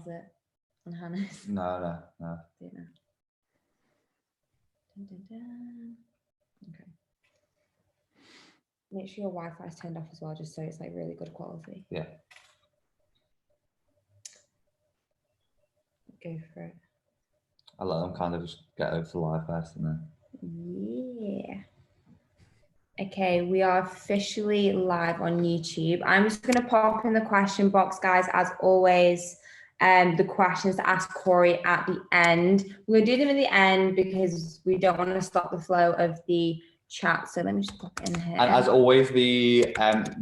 is it on Hannah's? No. Don't know. Dun, dun, dun. Okay. Make sure your Wi-Fi is turned off as well, just so it's like really good quality. Yeah. Go for it. I let them kind of just get over to live first and then. Yeah. Okay, we are officially live on YouTube. I'm just going to pop in the question box, guys, as always. The questions to ask Cory at the end. We're going to do them at the end because we don't want to stop the flow of the chat. So let me just pop in here. And as always, the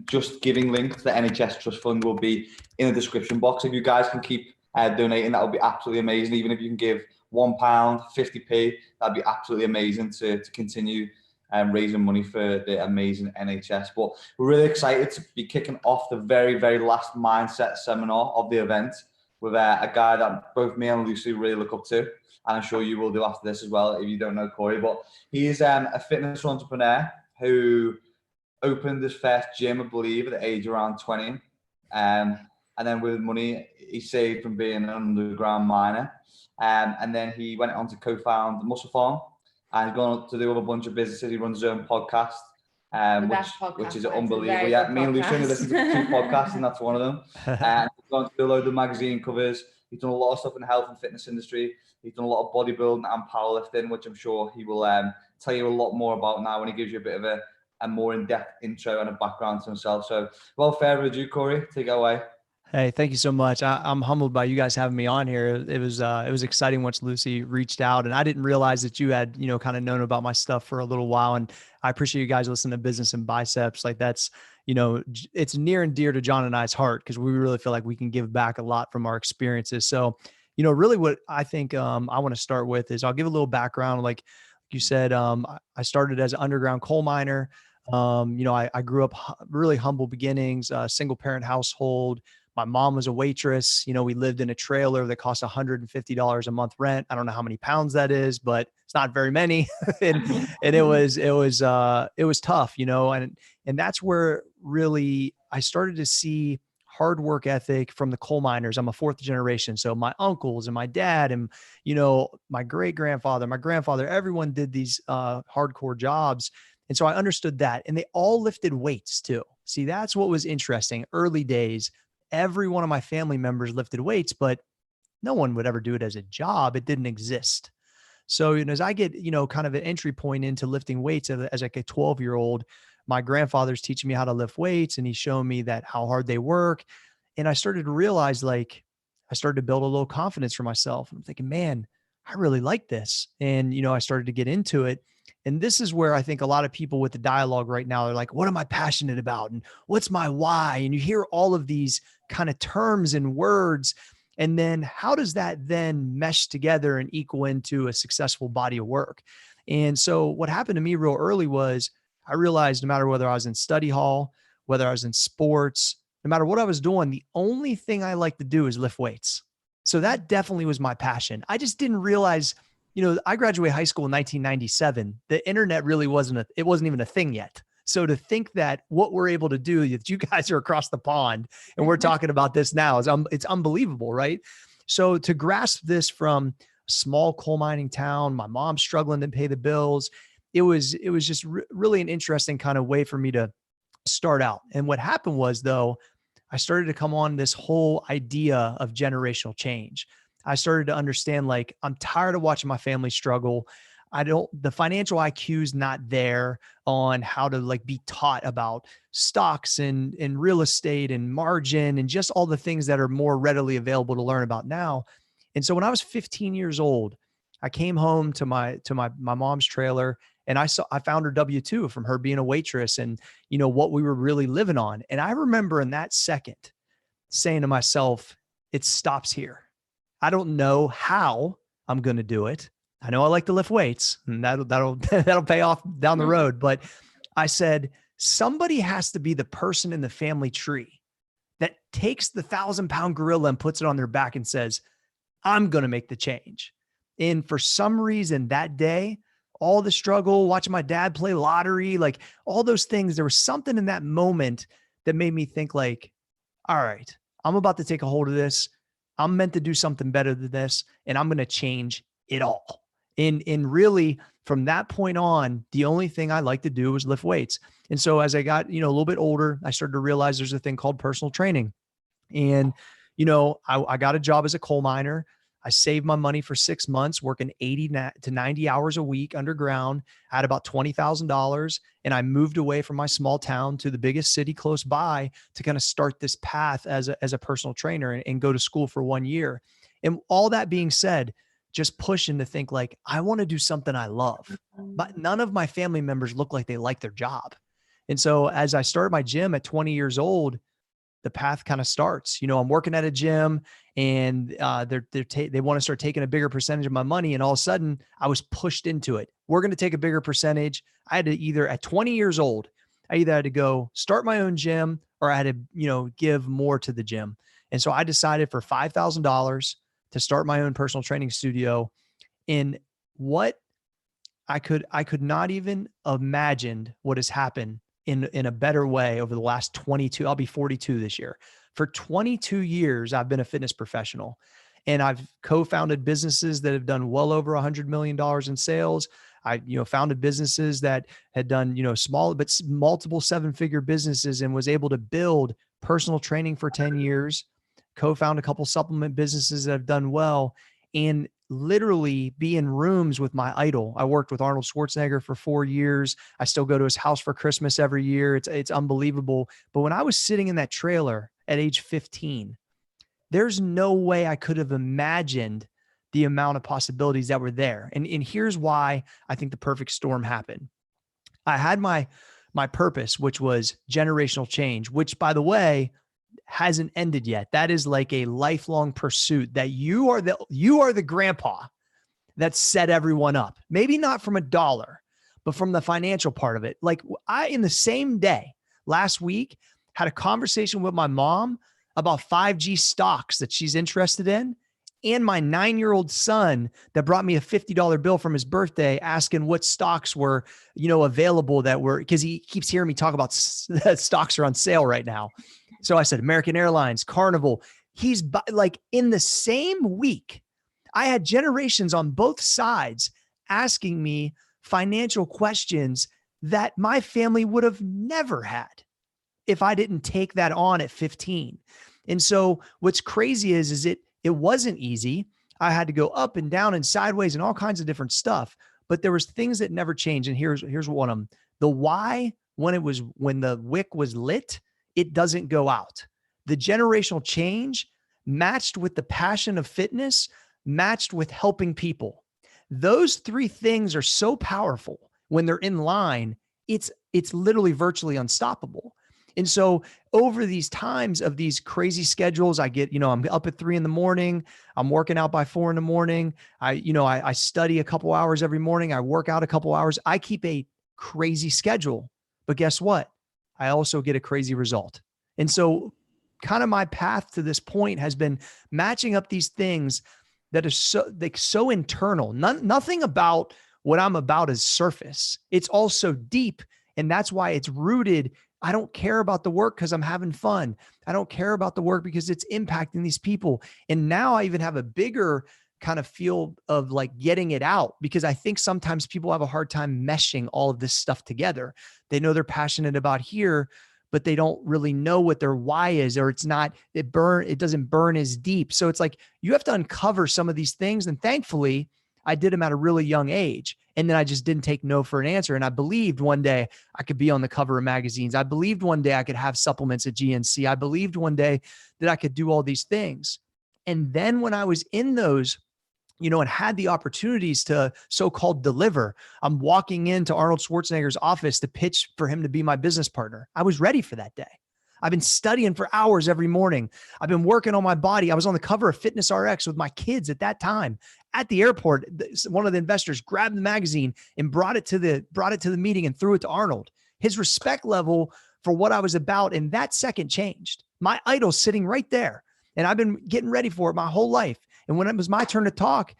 Just Giving link to the NHS Trust Fund will be in the description box. If you guys can keep donating, that would be absolutely amazing. Even if you can give £1, 50p, that'd be absolutely amazing to continue raising money for the amazing NHS. But we're really excited to be kicking off the very, very last mindset seminar of the event with a guy that both me and Lucy really look up to. And I'm sure you will do after this as well if you don't know Cory. But he is a fitness entrepreneur who opened his first gym, I believe, at the age around 20. And then with money he saved from being an underground miner. And then he went on to co-found Muscle Farm. And he's gone to do a bunch of businesses. He runs his own podcast, which is unbelievable. Yeah, me and Lucy only listen to 2 podcasts, and that's one of them. And he's gone to do a load of magazine covers. He's done a lot of stuff in the health and fitness industry. He's done a lot of bodybuilding and powerlifting, which I'm sure he will tell you a lot more about now when he gives you a bit of a more in-depth intro and a background to himself. So, without further ado, Cory, take it away. Hey, thank you so much. I'm humbled by you guys having me on here. It was exciting once Lucy reached out, and I didn't realize that you had, kind of known about my stuff for a little while. And I appreciate you guys listening to Business and Biceps. Like that's, it's near and dear to John and I's heart because we really feel like we can give back a lot from our experiences. So, really what I think I want to start with is I'll give a little background. Like you said, I started as an underground coal miner. I grew up really humble beginnings, single parent household. My mom was a waitress. We lived in a trailer that cost $150 a month rent. I don't know how many pounds that is, but it's not very many. and it was tough, and that's where really I started to see hard work ethic from the coal miners. I'm a 4th generation. So my uncles and my dad and, my great grandfather, my grandfather, everyone did these hardcore jobs. And so I understood that, and they all lifted weights too. See, that's what was interesting. Early days, every one of my family members lifted weights, but no one would ever do it as a job. It didn't exist. So, as I get, kind of an entry point into lifting weights as like a 12-year-old, my grandfather's teaching me how to lift weights, and he's showing me that how hard they work. And I started to realize, I started to build a little confidence for myself. I'm thinking, man, I really like this. And, I started to get into it. And this is where I think a lot of people with the dialogue right now, they're like, what am I passionate about? And what's my why? And you hear all of these kind of terms and words. And then how does that then mesh together and equal into a successful body of work? And so what happened to me real early was I realized no matter whether I was in study hall, whether I was in sports, no matter what I was doing, the only thing I like to do is lift weights. So that definitely was my passion. I just didn't realize, I graduated high school in 1997. The internet really wasn't even a thing yet. So to think that what we're able to do, that you guys are across the pond and we're talking about this now, it's unbelievable, right? So to grasp this from a small coal mining town, my mom struggling to pay the bills, it was just really an interesting kind of way for me to start out. And what happened was, though, I started to come on this whole idea of generational change. I started to understand, I'm tired of watching my family struggle. The financial IQ is not there on how to be taught about stocks and real estate and margin and just all the things that are more readily available to learn about now. And so when I was 15 years old, I came home to my mom's trailer, and I found her W-2 from her being a waitress and, what we were really living on. And I remember in that second saying to myself, it stops here. I don't know how I'm going to do it. I know I like to lift weights, and that'll pay off down the road. But I said, somebody has to be the person in the family tree that takes the 1,000-pound gorilla and puts it on their back and says, I'm going to make the change. And for some reason that day, all the struggle, watching my dad play lottery, all those things, there was something in that moment that made me think all right, I'm about to take a hold of this. I'm meant to do something better than this, and I'm going to change it all. And really from that point on, the only thing I like to do was lift weights. And so as I got, a little bit older, I started to realize there's a thing called personal training. And, I got a job as a coal miner. I saved my money for 6 months, working 80 to 90 hours a week underground. I had about $20,000, and I moved away from my small town to the biggest city close by to kind of start this path as a personal trainer and go to school for 1 year. And all that being said, just pushing to think like, I want to do something I love, but none of my family members look like they like their job. And so as I started my gym at 20 years old, the path kind of starts. I'm working at a gym, and they want to start taking a bigger percentage of my money. And all of a sudden I was pushed into it. We're going to take a bigger percentage. I had to either at 20 years old, I either had to go start my own gym, or I had to, give more to the gym. And so I decided for $5,000 to start my own personal training studio in what I could not even imagine what has happened in a better way over the last 22, I'll be 42 this year. For 22 years, I've been a fitness professional, and I've co-founded businesses that have done well over $100 million in sales. I, founded businesses that had done, small, but multiple 7-figure businesses, and was able to build personal training for 10 years, co-found a couple supplement businesses that have done well, and literally be in rooms with my idol. I worked with Arnold Schwarzenegger for 4 years. I still go to his house for Christmas every year. It's unbelievable. But when I was sitting in that trailer at age 15, there's no way I could have imagined the amount of possibilities that were there. And here's why I think the perfect storm happened. I had my purpose, which was generational change, which, by the way, hasn't ended yet. That is like a lifelong pursuit, that you are the grandpa that set everyone up. Maybe not from a dollar, but from the financial part of it. Like, I, in the same day last week, had a conversation with my mom about 5G stocks that she's interested in, and my 9-year-old son that brought me a $50 bill from his birthday asking what stocks were, available, that were, because he keeps hearing me talk about stocks are on sale right now. So I said, American Airlines, Carnival. He's like, in the same week, I had generations on both sides asking me financial questions that my family would have never had if I didn't take that on at 15. And so what's crazy is it wasn't easy. I had to go up and down and sideways and all kinds of different stuff, but there was things that never changed. And here's one of them. The why, when the wick was lit, it doesn't go out. The generational change matched with the passion of fitness, matched with helping people. Those 3 things are so powerful when they're in line. It's literally virtually unstoppable. And so over these times of these crazy schedules, I get, I'm up at 3 a.m. I'm working out by 4 a.m. I study a couple hours every morning. I work out a couple hours. I keep a crazy schedule, but guess what? I also get a crazy result. And so kind of my path to this point has been matching up these things that are so internal. Nothing about what I'm about is surface. It's also deep. And that's why it's rooted. I don't care about the work because I'm having fun. I don't care about the work because it's impacting these people. And now I even have a bigger kind of feel of like getting it out, because I think sometimes people have a hard time meshing all of this stuff together. They know they're passionate about here, but they don't really know what their why is, or it doesn't burn as deep. So it's like, you have to uncover some of these things. And thankfully I did them at a really young age. And then I just didn't take no for an answer. And I believed one day I could be on the cover of magazines. I believed one day I could have supplements at GNC. I believed one day that I could do all these things. And then when I was in those, and had the opportunities to so-called deliver, I'm walking into Arnold Schwarzenegger's office to pitch for him to be my business partner. I was ready for that day. I've been studying for hours every morning. I've been working on my body. I was on the cover of Fitness RX with my kids at that time. At the airport, one of the investors grabbed the magazine and brought it to the meeting and threw it to Arnold. His respect level for what I was about in that second changed. My idol's sitting right there, and I've been getting ready for it my whole life. And when it was my turn to talk,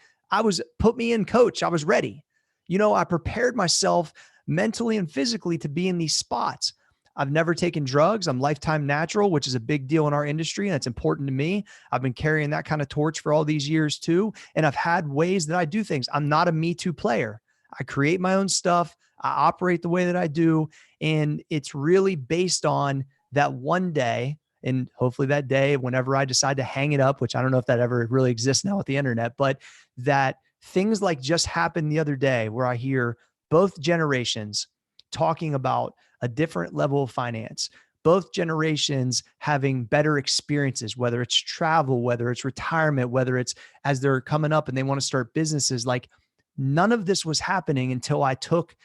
put me in, coach. I was ready. I prepared myself mentally and physically to be in these spots. I've never taken drugs. I'm lifetime natural, which is a big deal in our industry. And that's important to me. I've been carrying that kind of torch for all these years too. And I've had ways that I do things. I'm not a Me Too player. I create my own stuff. I operate the way that I do. And it's really based on that one day. And hopefully that day, whenever I decide to hang it up, which I don't know if that ever really exists now with the internet, but that things like just happened the other day where I hear both generations talking about a different level of finance, both generations having better experiences, whether it's travel, whether it's retirement, whether it's as they're coming up and they want to start businesses. Like none of this was happening until I took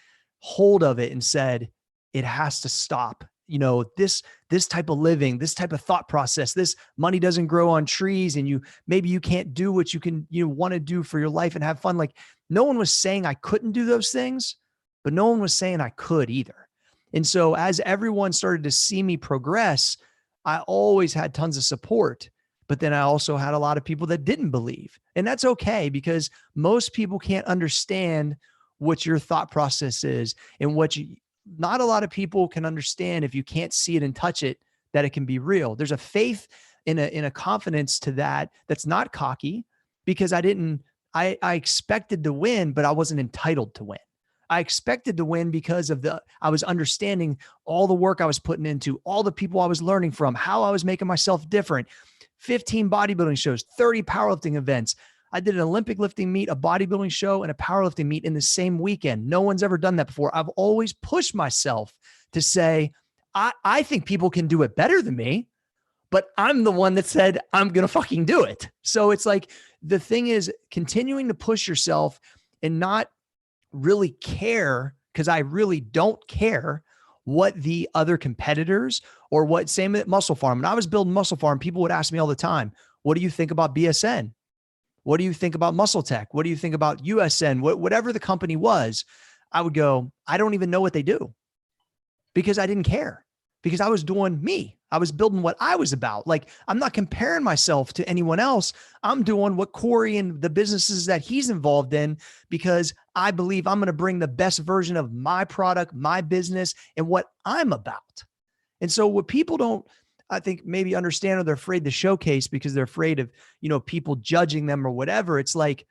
hold of it and said, it has to stop. You know, this type of living, this type of thought process, this money doesn't grow on trees, and maybe you can't do what you want to do for your life and have fun. Like no one was saying I couldn't do those things, but no one was saying I could either. And so as everyone started to see me progress, I always had tons of support, but then I also had a lot of people that didn't believe. And that's okay, because most people can't understand what your thought process is and not a lot of people can understand if you can't see it and touch it, that it can be real. There's a faith in a confidence to that. That's not cocky, because I expected to win, but I wasn't entitled to win. I expected to win because I was understanding all the work I was putting into, all the people I was learning from, how I was making myself different. 15 bodybuilding shows, 30 powerlifting events. I did an Olympic lifting meet, a bodybuilding show, and a powerlifting meet in the same weekend. No one's ever done that before. I've always pushed myself to say, I think people can do it better than me, but I'm the one that said, I'm going to fucking do it. So it's like, the thing is continuing to push yourself and not really care, because I really don't care what the other competitors or same at Muscle Farm. When I was building Muscle Farm, people would ask me all the time, what do you think about BSN? What do you think about Muscle Tech? What do you think about USN? Whatever the company was, I would go, I don't even know what they do, because I didn't care, because I was doing me. I was building what I was about. Like, I'm not comparing myself to anyone else. I'm doing what Cory and the businesses that he's involved in, because I believe I'm going to bring the best version of my product, my business, and what I'm about. And so what people don't, I think, maybe understand, or they're afraid to showcase because they're afraid of, people judging them or whatever. It's like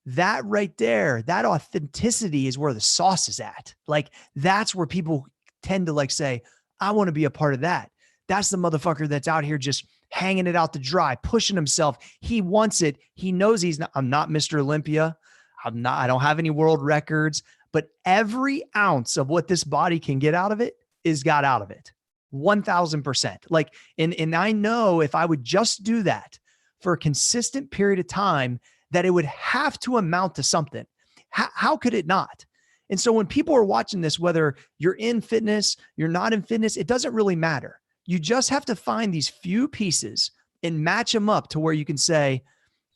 that right there, that authenticity is where the sauce is at. Like, that's where people tend to say, I want to be a part of that. That's the motherfucker that's out here just hanging it out to dry, pushing himself. He wants it. He knows I'm not Mr. Olympia. I don't have any world records, but every ounce of what this body can get out of it is got out of it. 1000%. Like, and I know if I would just do that for a consistent period of time, that it would have to amount to something. How could it not? And so when people are watching this, whether you're in fitness, you're not in fitness, it doesn't really matter. You just have to find these few pieces and match them up to where you can say,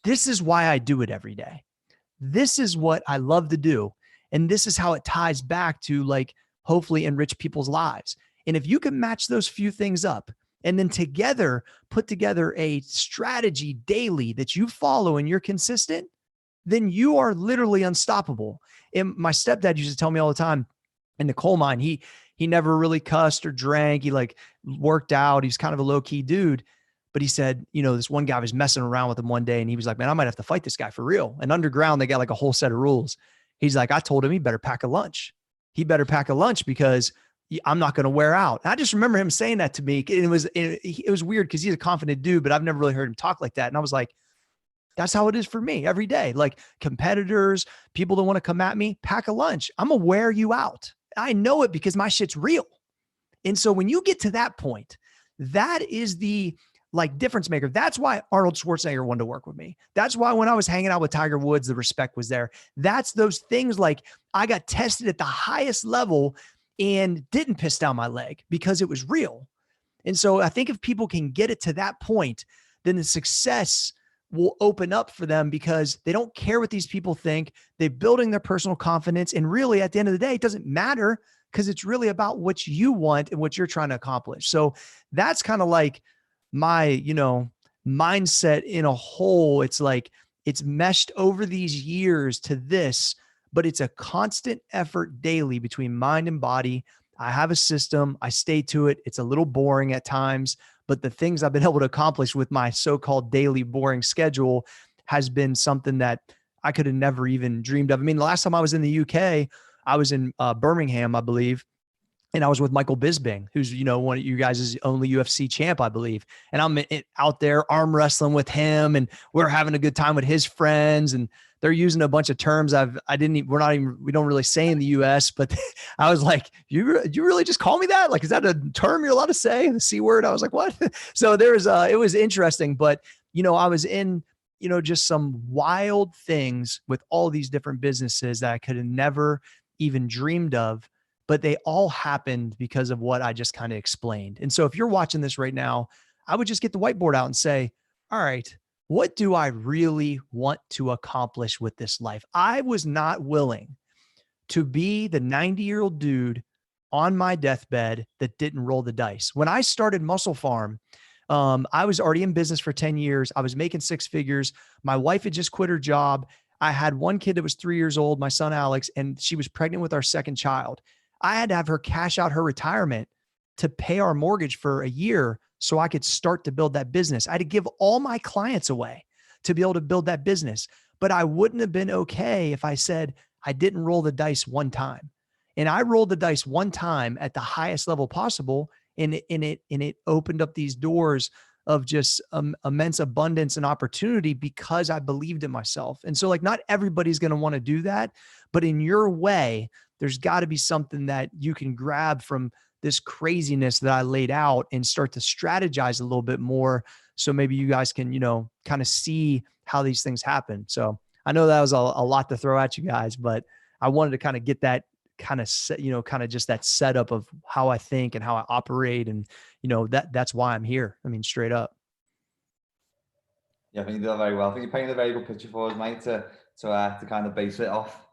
this is why I do it every day. This is what I love to do. And this is how it ties back to hopefully enrich people's lives. And if you can match those few things up and then together put together a strategy daily that you follow and you're consistent, then you are literally unstoppable. And my stepdad used to tell me all the time, in the coal mine, he never really cussed or drank. He worked out. He's kind of a low key dude. But he said, this one guy was messing around with him one day and he was like, man, I might have to fight this guy for real. And underground, they got a whole set of rules. He's like, I told him he better pack a lunch. He better pack a lunch because I'm not going to wear out. And I just remember him saying that to me. It was weird because he's a confident dude, but I've never really heard him talk like that. And I was like, that's how it is for me every day. Like, competitors, people that want to come at me, pack a lunch. I'm going to wear you out. I know it because my shit's real. And so when you get to that point, that is the difference maker. That's why Arnold Schwarzenegger wanted to work with me. That's why when I was hanging out with Tiger Woods, the respect was there. That's those things. I got tested at the highest level and didn't piss down my leg because it was real. And so I think if people can get it to that point, then the success will open up for them, because they don't care what these people think. They're building their personal confidence. And really, at the end of the day, it doesn't matter, because it's really about what you want and what you're trying to accomplish. So that's kind of my, mindset in a whole. It's it's meshed over these years to this, but it's a constant effort daily between mind and body I have a system. I stay to it. It's a little boring at times, but the things I've been able to accomplish with my so-called daily boring schedule has been something that I could have never even dreamed of. I mean, the last time I was in the UK, I was in Birmingham, I believe. And I was with Michael Bisping, who's, one of you guys' only UFC champ, I believe. And I'm out there arm wrestling with him, and we're having a good time with his friends. And they're using a bunch of terms we don't really say in the US, but I was like, you really just call me that? Like, is that a term you're allowed to say? The C word? I was like, what? So it was interesting, but I was in, just some wild things with all these different businesses that I could have never even dreamed of, but they all happened because of what I just kind of explained. And so if you're watching this right now, I would just get the whiteboard out and say, all right, what do I really want to accomplish with this life? I was not willing to be the 90-year-old dude on my deathbed that didn't roll the dice. When I started Muscle Farm, I was already in business for 10 years. I was making six figures. My wife had just quit her job. I had one kid that was 3 years old, my son, Alex, and she was pregnant with our second child. I had to have her cash out her retirement to pay our mortgage for a year so I could start to build that business. I had to give all my clients away to be able to build that business. But I wouldn't have been okay if I said I didn't roll the dice one time. And I rolled the dice one time at the highest level possible. And it opened up these doors of just immense abundance and opportunity because I believed in myself. And so, like, not everybody's going to want to do that, but in your way, there's got to be something that you can grab from this craziness that I laid out and start to strategize a little bit more. So maybe you guys can, kind of see how these things happen. So I know that was a lot to throw at you guys, but I wanted to kind of get that kind of set, kind of just that setup of how I think and how I operate. And, that's why I'm here. I mean, straight up. Yeah, I think you did that very well. I think you painted a very good picture for us, mate, to kind of base it off.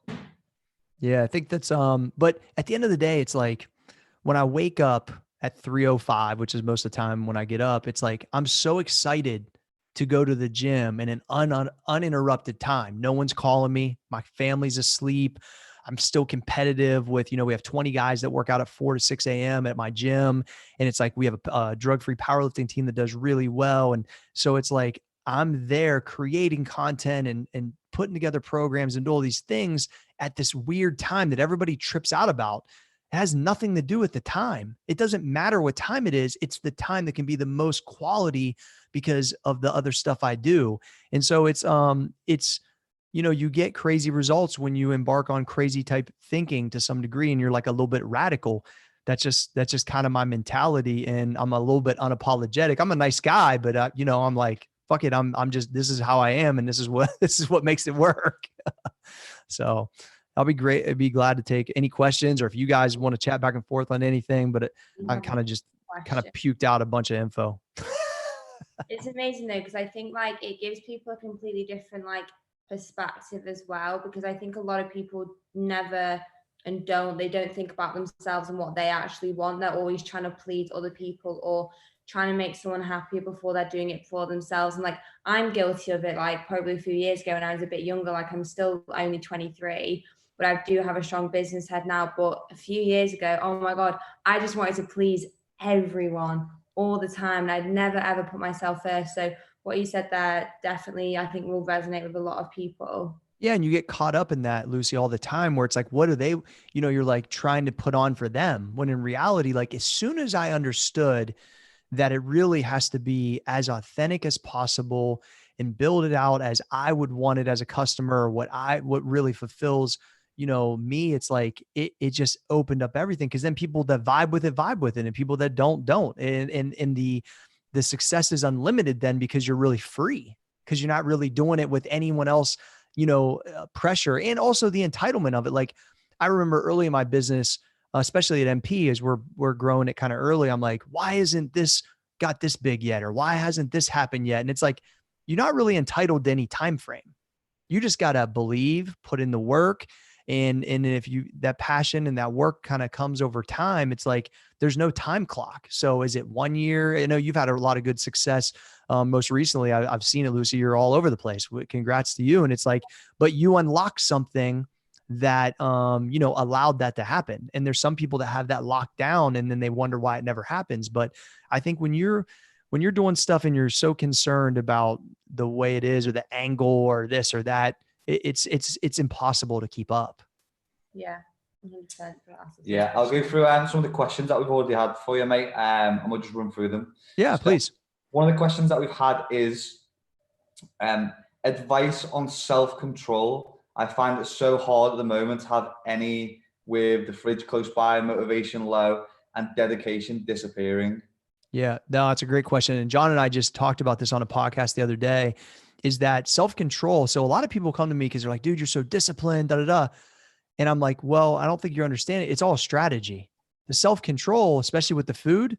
Yeah, I think that's, but at the end of the day, it's like when I wake up at 3:05, which is most of the time when I get up, it's like, I'm so excited to go to the gym in an uninterrupted time. No one's calling me. My family's asleep. I'm still competitive with, we have 20 guys that work out at 4 to 6 a.m. at my gym. And it's like, we have a drug-free powerlifting team that does really well. And so it's like, I'm there creating content and putting together programs and do all these things at this weird time that everybody trips out about. It has nothing to do with the time. It doesn't matter what time it is. It's the time that can be the most quality because of the other stuff I do. And so it's, you get crazy results when you embark on crazy type thinking to some degree, and you're like a little bit radical. That's just kind of my mentality. And I'm a little bit unapologetic. I'm a nice guy, but I'm like, fuck it. I'm just, this is how I am. And this is what makes it work. So I'll be great. I'd be glad to take any questions, or if you guys want to chat back and forth on anything, but I kind of puked out a bunch of info. It's amazing though, because I think like it gives people a completely different like perspective as well, because I think a lot of people they don't think about themselves and what they actually want. They're always trying to please other people or trying to make someone happy before they're doing it for themselves. And like, I'm guilty of it, like probably a few years ago when I was a bit younger. Like, I'm still only 23, but I do have a strong business head now. But a few years ago, oh my God, I just wanted to please everyone all the time. And I'd never, ever put myself first. So what you said there definitely, I think, will resonate with a lot of people. Yeah. And you get caught up in that, Lucy, all the time, where it's like, what do they, you're like trying to put on for them, when in reality, like, as soon as I understood that it really has to be as authentic as possible and build it out as I would want it as a customer, what really fulfills, me, it's like, it just opened up everything. Cause then people that vibe with it, and people that don't. And the success is unlimited then, because you're really free, because you're not really doing it with anyone else, pressure. And also the entitlement of it. Like, I remember early in my business, especially at MP, as we're growing it kind of early, I'm like, why isn't this got this big yet? Or why hasn't this happened yet? And it's like, you're not really entitled to any time frame. You just got to believe, put in the work. And if that passion and that work kind of comes over time, it's like, there's no time clock. So is it 1 year? I know you've had a lot of good success. Most recently, I've seen it, Lucy, you're all over the place. Congrats to you. And it's like, but you unlock something that, allowed that to happen. And there's some people that have that locked down and then they wonder why it never happens. But I think when you're doing stuff and you're so concerned about the way it is or the angle or this or that, it's impossible to keep up. Yeah. 100%. Yeah, I'll go through some of the questions that we've already had for you, mate, and we'll just run through them. Yeah, please. One of the questions that we've had is advice on self-control. I find it so hard at the moment to have any with the fridge close by, motivation low, and dedication disappearing. Yeah, no, that's a great question. And John and I just talked about this on a podcast the other day, is that self-control. So a lot of people come to me because they're like, dude, you're so disciplined, da, da, da. And I'm like, well, I don't think you're understanding. It's all strategy. The self-control, especially with the food,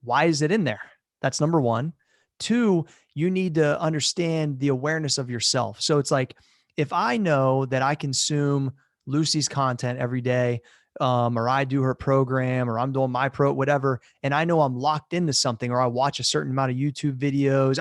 why is it in there? That's number one. Two, you need to understand the awareness of yourself. So it's like, if I know that I consume Lucy's content every day, or I do her program, or I'm doing my whatever, and I know I'm locked into something, or I watch a certain amount of YouTube videos,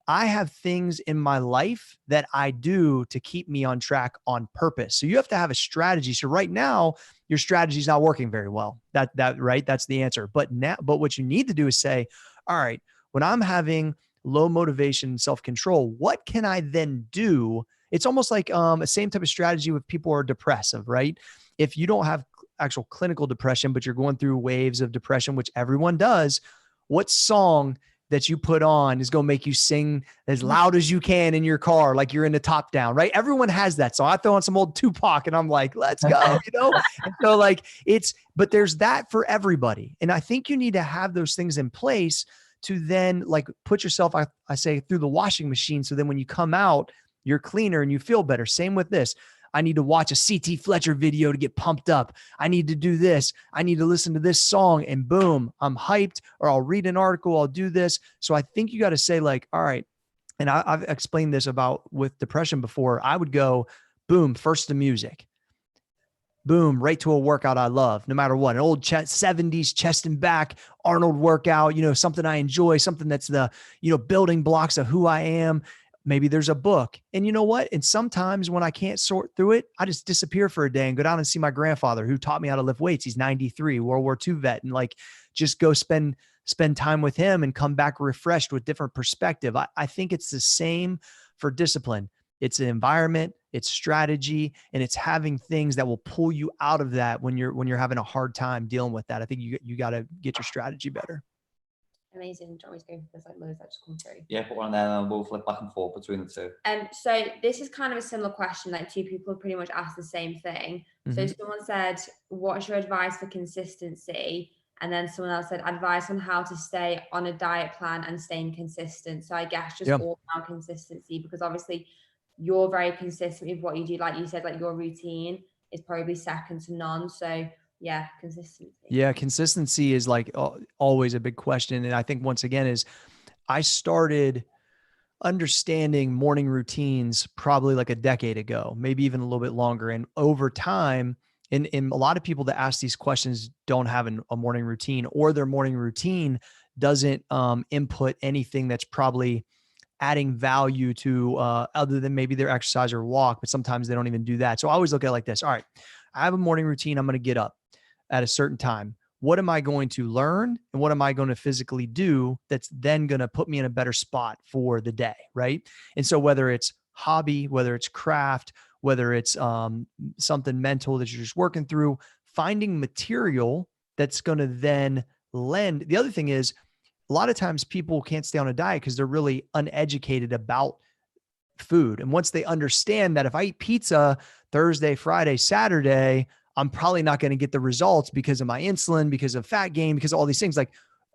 I have things in my life that I do to keep me on track on purpose. So you have to have a strategy. So right now, your strategy is not working very well. Right? That's the answer. But what you need to do is say, all right, when I'm having low motivation and self-control, what can I then do? It's almost like a same type of strategy with people who are depressive, right? If you don't have actual clinical depression, but you're going through waves of depression, which everyone does, what song that you put on is going to make you sing as loud as you can in your car, like you're in the top down, right? Everyone has that. So I throw on some old Tupac and I'm like, let's go, And so but there's that for everybody. And I think you need to have those things in place to then put yourself, I say, through the washing machine. So then when you come out, you're cleaner and you feel better. Same with this. I need to watch a CT Fletcher video to get pumped up. I need to do this. I need to listen to this song, and boom, I'm hyped. Or I'll read an article. I'll do this. So I think you got to say all right. And I've explained this with depression before. I would go, boom, first the music. Boom, right to a workout I love, no matter what. An old 70s chest and back Arnold workout, something I enjoy, something that's the, building blocks of who I am. Maybe there's a book. And you know what? And sometimes when I can't sort through it, I just disappear for a day and go down and see my grandfather, who taught me how to lift weights. He's 93, World War II vet, and just go spend time with him and come back refreshed with different perspective. I think it's the same for discipline. It's an environment, it's strategy, and it's having things that will pull you out of that when you're having a hard time dealing with that. I think you got to get your strategy better. Amazing. Do you want me to go for this loads that just come through? Yeah, put one there and we'll flip back and forth between the two. So this is kind of a similar question. Two people have pretty much asked the same thing. Mm-hmm. So someone said, what's your advice for consistency? And then someone else said, advice on how to stay on a diet plan and staying consistent. So I guess just all around consistency, because obviously you're very consistent with what you do. Like you said, your routine is probably second to none. So yeah, consistency. Yeah, consistency is always a big question. And I think once again I started understanding morning routines probably a decade ago, maybe even a little bit longer. And over time, and a lot of people that ask these questions don't have a morning routine, or their morning routine doesn't input anything that's probably adding value to other than maybe their exercise or walk, but sometimes they don't even do that. So I always look at it like this. All right, I have a morning routine. I'm going to get up at a certain time. What am I going to learn? And what am I going to physically do that's then going to put me in a better spot for the day, right? And so whether it's hobby, whether it's craft, whether it's something mental that you're just working through, finding material that's going to then lend. The other thing is, a lot of times people can't stay on a diet because they're really uneducated about food. And once they understand that if I eat pizza Thursday, Friday, Saturday, I'm probably not going to get the results because of my insulin, because of fat gain, because of all these things.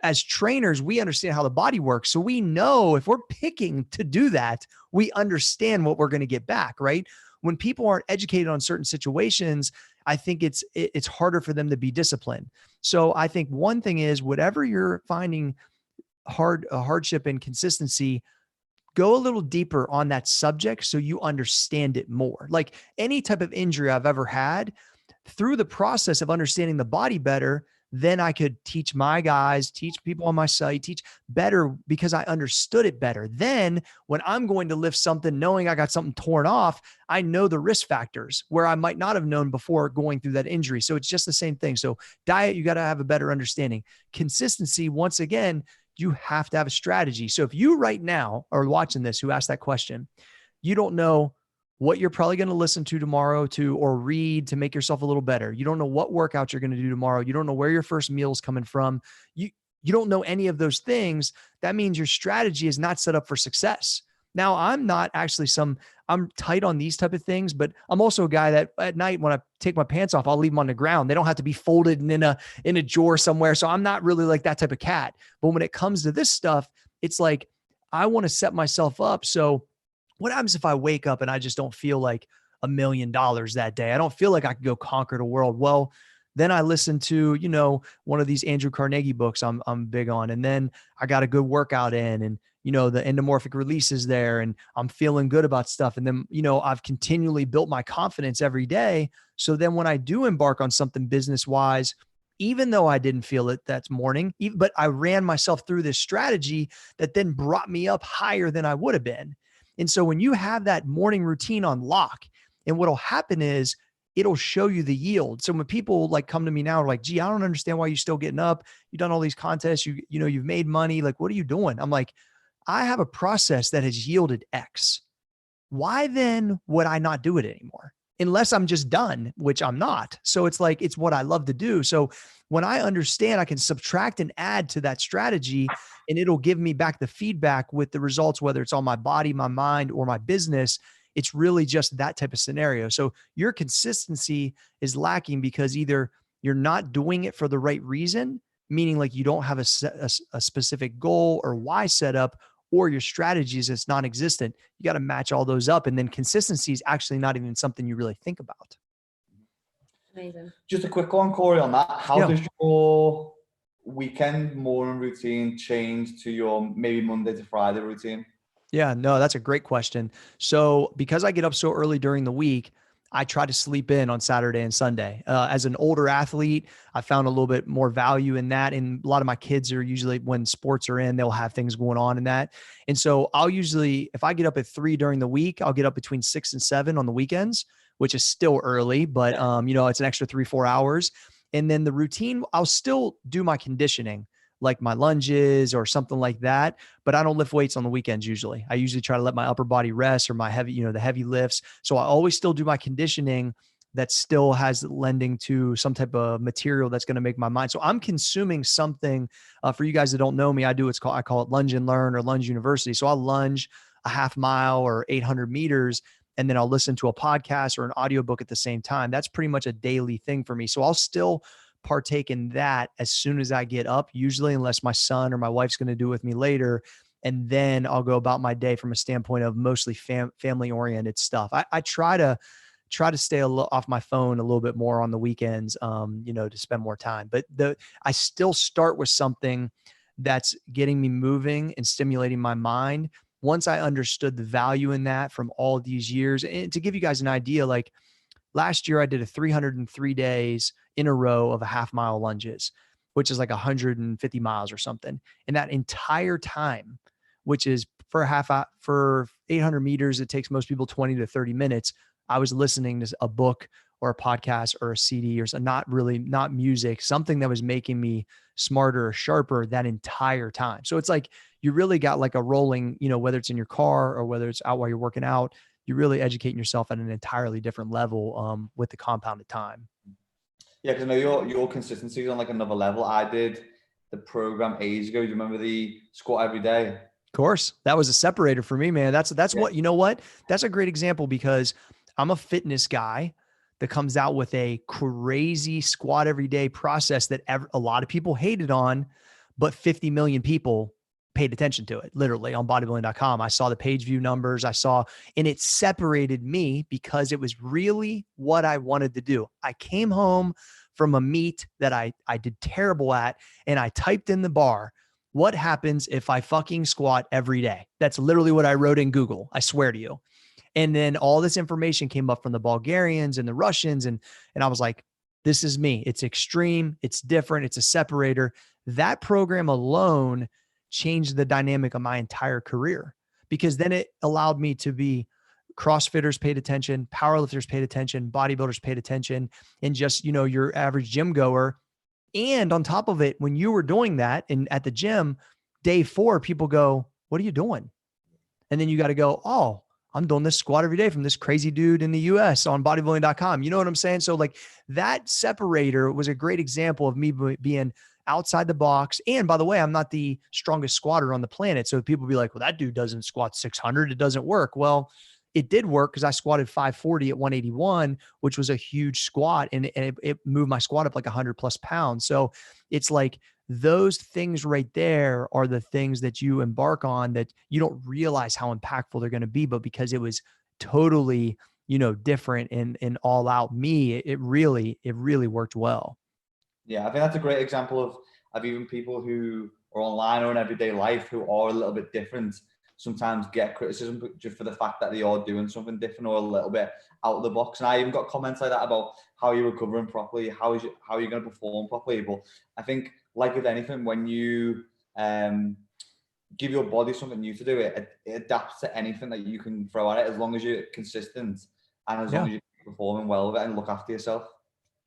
As trainers, we understand how the body works. So we know if we're picking to do that, we understand what we're going to get back, right? When people aren't educated on certain situations, I think it's harder for them to be disciplined. So I think one thing is, whatever you're finding hardship and consistency, go a little deeper on that subject so you understand it more. Any type of injury I've ever had, through the process of understanding the body better, then I could teach my guys, teach people on my site, teach better because I understood it better. Then when I'm going to lift something, knowing I got something torn off, I know the risk factors where I might not have known before going through that injury. So it's just the same thing. So diet, you got to have a better understanding. Consistency, once again, you have to have a strategy. So if you right now are watching this, who asked that question, you don't know what you're probably going to listen to tomorrow or read to make yourself a little better. You don't know what workouts you're going to do tomorrow. You don't know where your first meal is coming from. You don't know any of those things. That means your strategy is not set up for success. Now, I'm not actually I'm tight on these type of things, but I'm also a guy that at night when I take my pants off, I'll leave them on the ground. They don't have to be folded and in a drawer somewhere. So I'm not really like that type of cat. But when it comes to this stuff, it's like, I want to set myself up. So what happens if I wake up and I just don't feel like $1 million that day? I don't feel like I could go conquer the world. Well, then I listen to, one of these Andrew Carnegie books I'm big on. And then I got a good workout in and, the endomorphic release is there and I'm feeling good about stuff. And then, I've continually built my confidence every day. So then when I do embark on something business-wise, even though I didn't feel it that morning, but I ran myself through this strategy that then brought me up higher than I would have been. And so when you have that morning routine on lock, and what'll happen is it'll show you the yield. So when people like come to me now, like, gee, I don't understand why you're still getting up. You've done all these contests, you've made money. Like, what are you doing? I'm like, I have a process that has yielded X. Why then would I not do it anymore? Unless I'm just done, which I'm not. So it's like, it's what I love to do. So when I understand, I can subtract and add to that strategy and it'll give me back the feedback with the results, whether it's on my body, my mind, or my business. It's really just that type of scenario. So your consistency is lacking because either you're not doing it for the right reason, meaning like you don't have a specific goal or why set up, or your strategies is non-existent. You got to match all those up. And then consistency is actually not even something you really think about. Amazing. Just a quick one, Cory, on that. How does your weekend morning routine change to your maybe Monday to Friday routine? Yeah, no, that's a great question. So because I get up so early during the week, I try to sleep in on Saturday and Sunday. As an older athlete, I found a little bit more value in that. And a lot of my kids are usually, when sports are in, they'll have things going on in that. And so I'll usually, if I get up at 3 during the week, I'll get up between 6 and 7 on the weekends, which is still early, but it's an extra 3-4 hours. And then the routine, I'll still do my conditioning, like my lunges or something like that. But I don't lift weights on the weekends usually. I usually try to let my upper body rest or my heavy, the heavy lifts. So I always still do my conditioning that still has lending to some type of material that's going to make my mind. So I'm consuming something for you guys that don't know me. I call it Lunge and Learn or Lunge University. So I'll lunge a half mile or 800 meters. And then I'll listen to a podcast or an audiobook at the same time. That's pretty much a daily thing for me. So I'll still partake in that as soon as I get up, usually, unless my son or my wife's going to do it with me later. And then I'll go about my day from a standpoint of mostly family oriented stuff. I try to stay off my phone a little bit more on the weekends, to spend more time, but I still start with something that's getting me moving and stimulating my mind. Once I understood the value in that from all of these years, and to give you guys an idea, like last year I did 303 days in a row of a half mile lunges, which is like 150 miles or something. And that entire time, which is for 800 meters, it takes most people 20 to 30 minutes. I was listening to a book or a podcast or a CD or not music, something that was making me smarter or sharper that entire time. So it's like, you really got like a rolling, whether it's in your car or whether it's out while you're working out, you're really educating yourself at an entirely different level with the compounded time. Yeah, because I know your consistency is on like another level. I did the program ages ago. Do you remember the squat every day? Of course, that was a separator for me, man. That's what, that's a great example because I'm a fitness guy that comes out with a crazy squat every day process that a lot of people hated on, but 50 million people paid attention to it, literally on bodybuilding.com. I saw the page view numbers and it separated me because it was really what I wanted to do. I came home from a meet that I did terrible at, and I typed in the bar, what happens if I fucking squat every day? That's literally what I wrote in Google. I swear to you. And then all this information came up from the Bulgarians and the Russians. And I was like, this is me. It's extreme. It's different. It's a separator. That program alone changed the dynamic of my entire career, because then it allowed me to be CrossFitters paid attention, powerlifters paid attention, bodybuilders paid attention, and just, your average gym goer. And on top of it, when you were doing that and at the gym, day 4, people go, what are you doing? And then you got to go, oh, I'm doing this squat every day from this crazy dude in the US on bodybuilding.com. You know what I'm saying? So like that separator was a great example of me being outside the box. And by the way, I'm not the strongest squatter on the planet. So people be like, well, that dude doesn't squat 600. It doesn't work. Well, it did work because I squatted 540 at 181, which was a huge squat. And it moved my squat up like 100 plus pounds. So it's like those things right there are the things that you embark on that you don't realize how impactful they're going to be. But because it was totally, different and all out me, it really worked well. Yeah, I think that's a great example of even people who are online or in everyday life who are a little bit different sometimes get criticism just for the fact that they are doing something different or a little bit out of the box. And I even got comments like that about how you're recovering properly, how are you going to perform properly. But I think, like with anything, when you give your body something new to do, it adapts to anything that you can throw at it, as long as you're consistent and as long as you're performing well with it and look after yourself.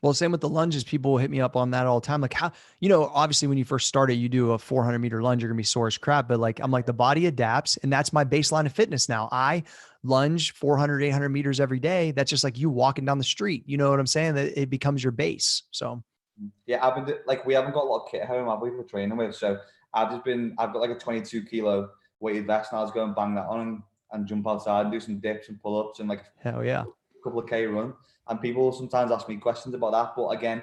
Well, same with the lunges. People hit me up on that all the time. Like how, obviously when you first started, you do a 400-meter lunge, you're gonna be sore as crap. But like, I'm like, the body adapts, and that's my baseline of fitness now. I lunge 400, 800 meters every day. That's just like you walking down the street. You know what I'm saying? That it becomes your base. So yeah, we haven't got a lot of kit at home, have we, for training with? So I've got like a 22 kilo weighted vest, and I was going to bang that on and jump outside and do some dips and pull-ups and like hell yeah, a couple of K run. And people sometimes ask me questions about that. But again,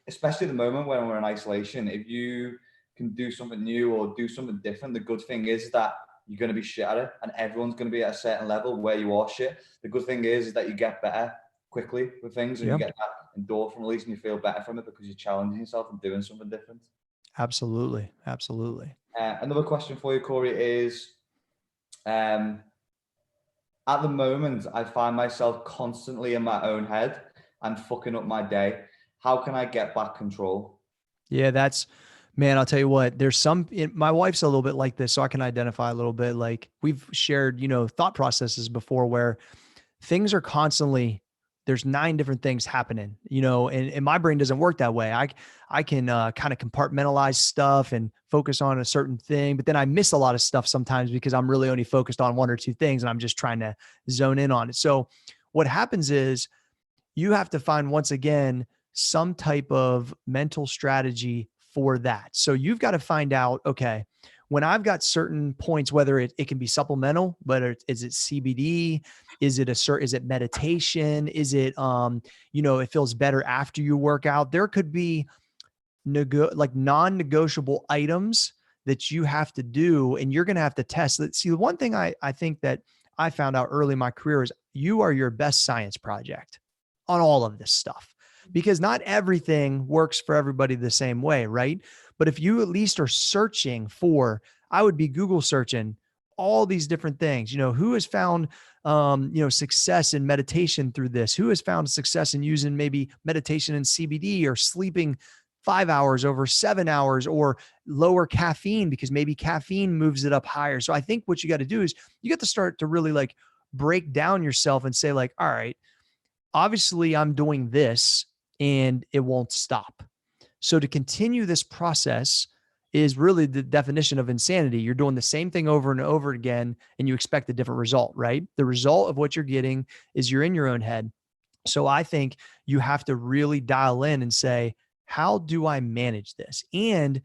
especially at the moment when we're in isolation, if you can do something new or do something different, the good thing is that you're going to be shit at it, and everyone's going to be at a certain level where you are shit. The good thing is that you get better quickly with things, and you get that endorphin release, and you feel better from it because you're challenging yourself and doing something different. Absolutely. Absolutely. Another question for you, Cory, is at the moment, I find myself constantly in my own head and fucking up my day. How can I get back control? Yeah, man, I'll tell you what, my wife's a little bit like this, so I can identify a little bit. Like we've shared, thought processes before where things are constantly, there's 9 different things happening, and my brain doesn't work that way. I can kind of compartmentalize stuff and focus on a certain thing, but then I miss a lot of stuff sometimes because I'm really only focused on 1 or 2 things and I'm just trying to zone in on it. So what happens is you have to find, once again, some type of mental strategy for that. So you've got to find out, okay, when I've got certain points, whether it can be supplemental, whether is it CBD, is it meditation? Is it, it feels better after you work out? There could be non-negotiable items that you have to do, and you're going to have to test. See, the one thing I think that I found out early in my career is you are your best science project on all of this stuff, because not everything works for everybody the same way, right? But if you at least are searching for, I would be Google searching all these different things, who has found, success in meditation through this, who has found success in using maybe meditation and CBD, or sleeping 5 hours over 7 hours, or lower caffeine because maybe caffeine moves it up higher. So I think what you got to do is you got to start to really like break down yourself and say like, all right, obviously I'm doing this and it won't stop. So to continue this process is really the definition of insanity. You're doing the same thing over and over again, and you expect a different result, right? The result of what you're getting is you're in your own head. So I think you have to really dial in and say, how do I manage this? And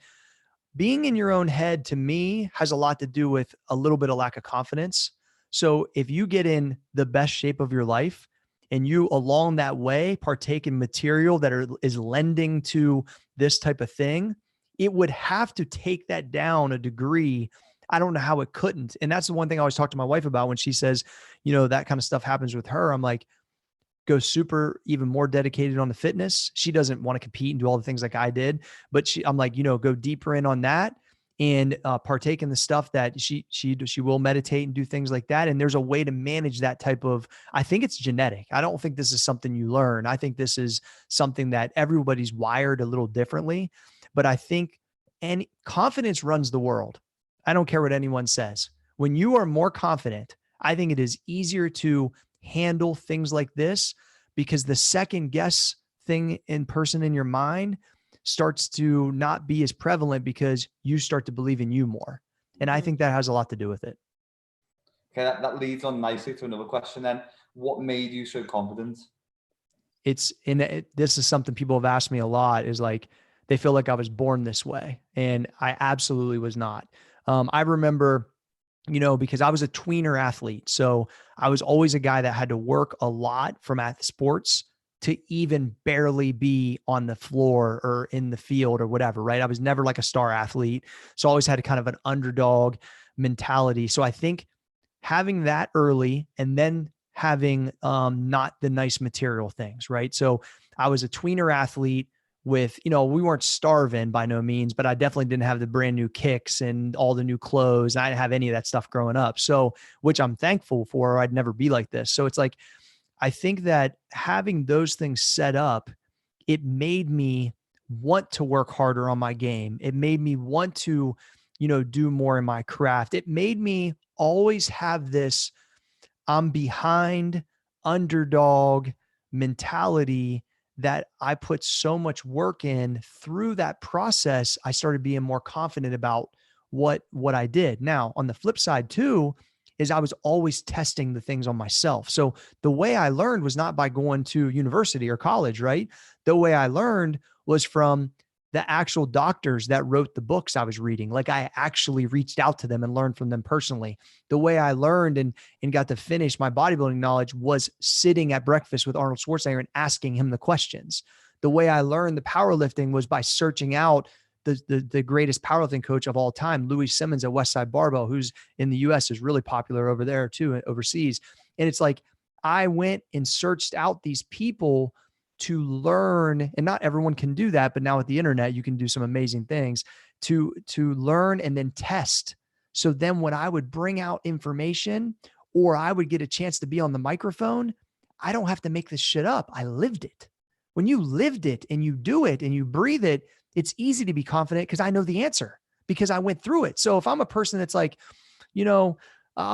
being in your own head, to me, has a lot to do with a little bit of lack of confidence. So if you get in the best shape of your life, and you along that way partake in material that is lending to this type of thing, it would have to take that down a degree. I don't know how it couldn't. And that's the one thing I always talk to my wife about when she says, that kind of stuff happens with her. I'm like, go super, even more dedicated on the fitness. She doesn't want to compete and do all the things like I did, but I'm like, go deeper in on that. and partake in the stuff that she will meditate and do things like that. And there's a way to manage that type of, I think it's genetic. I don't think this is something you learn. I think this is something that everybody's wired a little differently, but I think, and confidence runs the world. I don't care what anyone says. When you are more confident, I think it is easier to handle things like this, because the second guess thing in person in your mind starts to not be as prevalent because you start to believe in you more. And I think that has a lot to do with it. Okay, that leads on nicely to another question then. What made you so confident? This is something people have asked me a lot, is like, they feel like I was born this way. And I absolutely was not. I remember, because I was a tweener athlete. So I was always a guy that had to work a lot from sports to even barely be on the floor or in the field or whatever, right? I was never like a star athlete. So I always had kind of an underdog mentality. So I think having that early, and then having not the nice material things, right? So I was a tweener athlete with, we weren't starving by no means, but I definitely didn't have the brand new kicks and all the new clothes. I didn't have any of that stuff growing up. So, which I'm thankful for, or I'd never be like this. So it's like, I think that having those things set up, it made me want to work harder on my game. It made me want to, do more in my craft. It made me always have this I'm behind underdog mentality that I put so much work in. Through that process, I started being more confident about what I did. Now, on the flip side too, is I was always testing the things on myself. So the way I learned was not by going to university or college, right? The way I learned was from the actual doctors that wrote the books I was reading. Like, I actually reached out to them and learned from them personally. The way I learned and got to finish my bodybuilding knowledge was sitting at breakfast with Arnold Schwarzenegger and asking him the questions. The way I learned the powerlifting was by searching out the greatest powerlifting coach of all time, Louis Simmons at Westside Barbell, who's in the US, is really popular over there too, overseas. And it's like, I went and searched out these people to learn, and not everyone can do that, but now with the internet, you can do some amazing things to learn and then test. So then when I would bring out information, or I would get a chance to be on the microphone, I don't have to make this shit up. I lived it. When you lived it and you do it and you breathe it, it's easy to be confident because I know the answer, because I went through it. So if I'm a person that's like,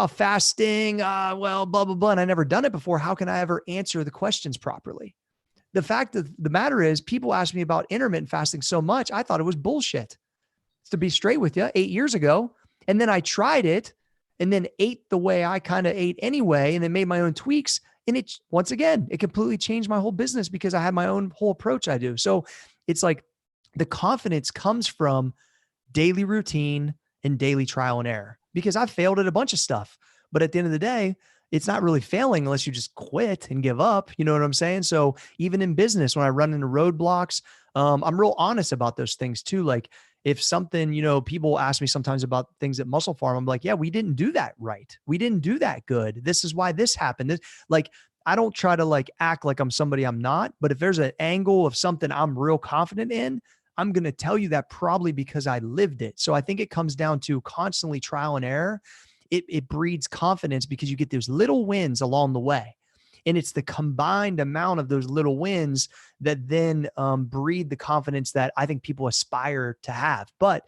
fasting, blah, blah, blah, and I never done it before, how can I ever answer the questions properly? The fact of the matter is, people ask me about intermittent fasting so much, I thought it was bullshit, to be straight with you, 8 years ago. And then I tried it and then ate the way I kind of ate anyway, and then made my own tweaks. And once again, it completely changed my whole business because I had my own whole approach I do. So it's like, the confidence comes from daily routine and daily trial and error, because I've failed at a bunch of stuff, but at the end of the day, it's not really failing unless you just quit and give up. You know what I'm saying? So even in business, when I run into roadblocks, I'm real honest about those things too. Like, if something, people ask me sometimes about things at Muscle Farm, I'm like, yeah, we didn't do that right. We didn't do that good. This is why this happened. Like, I don't try to act like I'm somebody I'm not, but if there's an angle of something I'm real confident in, I'm going to tell you that probably because I lived it. So I think it comes down to constantly trial and error. It breeds confidence because you get those little wins along the way. And it's the combined amount of those little wins that then breed the confidence that I think people aspire to have. But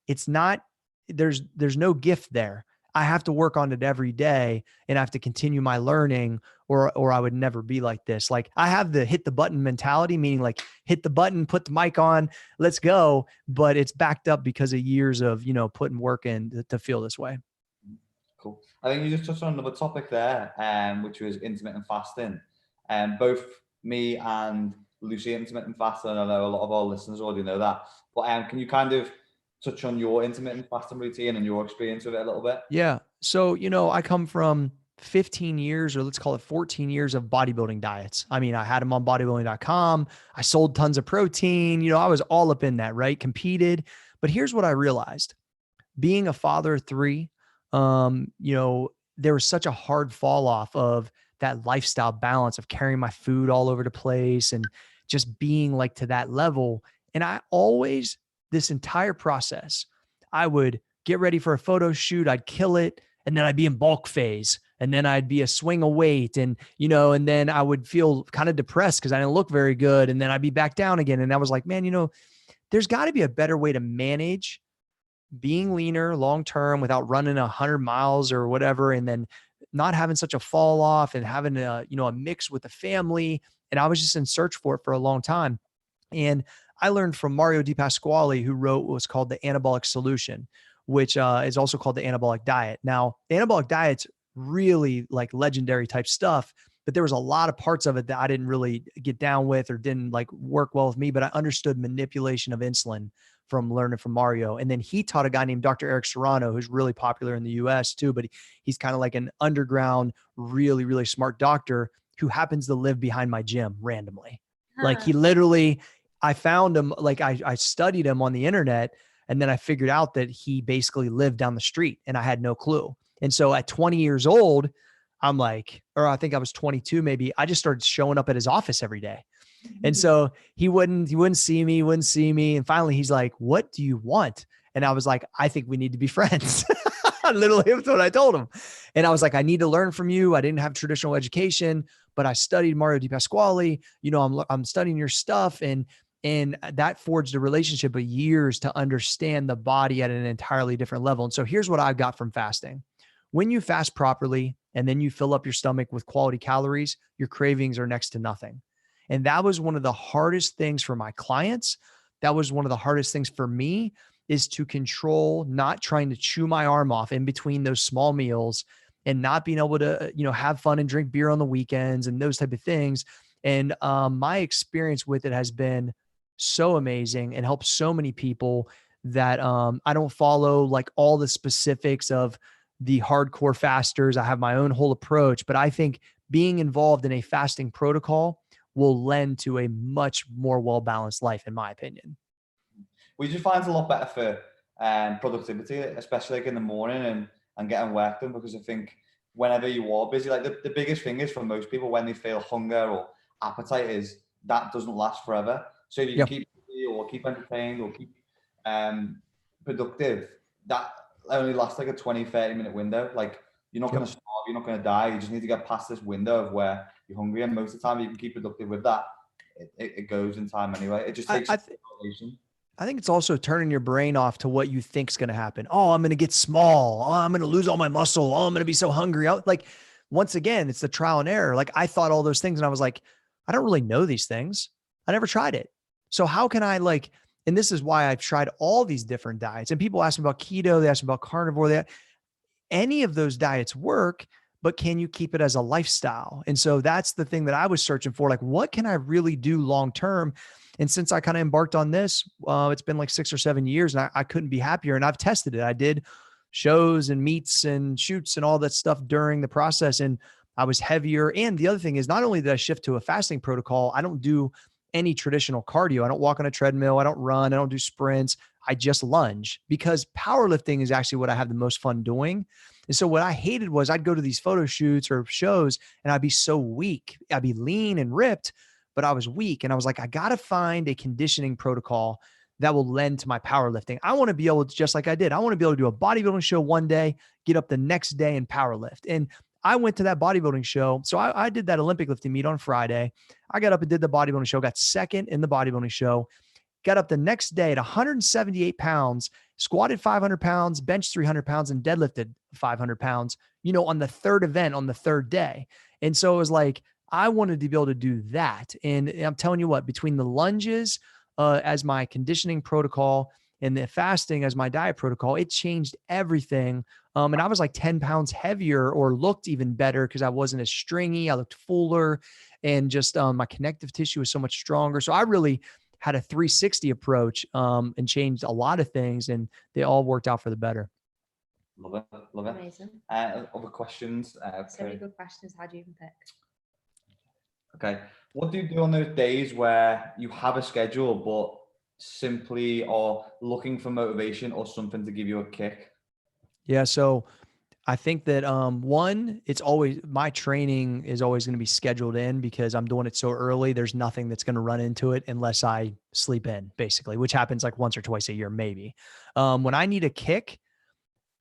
it's not, there's no gift there. I have to work on it every day, and I have to continue my learning, or I would never be like this. Like, I have the hit the button mentality, meaning like, hit the button, put the mic on, let's go. But it's backed up because of years of, putting work in to feel this way. Cool. I think you just touched on another topic there, which was intermittent fasting. Both me and Lucy intermittent fasting. I know a lot of our listeners already know that. But can you kind of touch on your intermittent fasting routine and your experience with it a little bit? Yeah. So, I come from 15 years, or let's call it 14 years of bodybuilding diets. I mean, I had them on bodybuilding.com. I sold tons of protein. I was all up in that, right? Competed. But here's what I realized. Being a father of three, there was such a hard fall off of that lifestyle balance of carrying my food all over the place and just being like to that level. And this entire process, I would get ready for a photo shoot. I'd kill it. And then I'd be in bulk phase. And then I'd be a swing of weight. And, and then I would feel kind of depressed because I didn't look very good. And then I'd be back down again. And I was like, man, there's got to be a better way to manage being leaner long-term without running 100 miles or whatever. And then not having such a fall off and having a mix with the family. And I was just in search for it for a long time. And I learned from Mario Di Pasquale, who wrote what's called the Anabolic Solution, which is also called the Anabolic Diet. Now, the Anabolic Diet's really like legendary type stuff, but there was a lot of parts of it that I didn't really get down with or didn't like work well with me, but I understood manipulation of insulin from learning from Mario. And then he taught a guy named Dr. Eric Serrano, who's really popular in the US too, but he's kind of like an underground, really, really smart doctor who happens to live behind my gym randomly. Like he literally, I found him, like I studied him on the internet, and then I figured out that he basically lived down the street and I had no clue. And so at 20 years old, I'm like, or I think I was 22, maybe, I just started showing up at his office every day. And so he wouldn't see me. And finally he's like, what do you want? And I was like, I think we need to be friends. Literally, that's what I told him. And I was like, I need to learn from you. I didn't have traditional education, but I studied Mario Di Pasquale. I'm studying your stuff. And that forged a relationship of years to understand the body at an entirely different level. And so here's what I got from fasting. When you fast properly and then you fill up your stomach with quality calories, your cravings are next to nothing. And that was one of the hardest things for my clients. That was one of the hardest things for me, is to control, not trying to chew my arm off in between those small meals and not being able to, have fun and drink beer on the weekends and those type of things. And my experience with it has been so amazing and helps so many people that I don't follow like all the specifics of the hardcore fasters. I have my own whole approach, but I think being involved in a fasting protocol will lend to a much more well-balanced life, in my opinion. We just find it a lot better for productivity, especially like in the morning and getting work done, because I think whenever you are busy, like the biggest thing is for most people when they feel hunger or appetite is that doesn't last forever. So if you can keep busy or keep entertained or keep productive, that only lasts like a 20-30 minute window. Like you're not going to starve, you're not going to die. You just need to get past this window of where you're hungry, and most of the time you can keep productive with that. It goes in time anyway. It just takes motivation. I think it's also turning your brain off to what you think is going to happen. Oh, I'm going to get small. Oh, I'm going to lose all my muscle. Oh, I'm going to be so hungry. Like, once again, it's the trial and error. Like I thought all those things and I was like, I don't really know these things. I never tried it. So how can I and this is why I've tried all these different diets, and people ask me about keto. They ask me about carnivore. Any of those diets work, but can you keep it as a lifestyle? And so that's the thing that I was searching for. Like, what can I really do long-term? And since I kind of embarked on this, it's been like 6 or 7 years, and I couldn't be happier. And I've tested it. I did shows and meets and shoots and all that stuff during the process, and I was heavier. And the other thing is, not only did I shift to a fasting protocol, I don't do any traditional cardio. I don't walk on a treadmill. I don't run. I don't do sprints. I just lunge, because powerlifting is actually what I have the most fun doing. And so what I hated was I'd go to these photo shoots or shows and I'd be so weak. I'd be lean and ripped, but I was weak. And I was like, I got to find a conditioning protocol that will lend to my powerlifting. I want to be able to, just like I did, I want to be able to do a bodybuilding show one day, get up the next day and powerlift. And I went to that bodybuilding show. So I did that Olympic lifting meet on Friday. I got up and did the bodybuilding show, got second in the bodybuilding show, got up the next day at 178 pounds, squatted 500 pounds, benched 300 pounds, and deadlifted 500 pounds, on the third event on the third day. And so it was like, I wanted to be able to do that. And I'm telling you what, between the lunges as my conditioning protocol and the fasting as my diet protocol, it changed everything. And I was like 10 pounds heavier, or looked even better because I wasn't as stringy. I looked fuller, and just my connective tissue was so much stronger. So I really had a 360 approach and changed a lot of things, and they all worked out for the better. Love it. Love it. Amazing. Other questions? So many good questions. How do you even pick? Okay. What do you do on those days where you have a schedule, but simply are looking for motivation or something to give you a kick? Yeah. So I think that one, it's always, my training is always going to be scheduled in because I'm doing it so early. There's nothing that's going to run into it unless I sleep in, basically, which happens like once or twice a year, maybe. When I need a kick,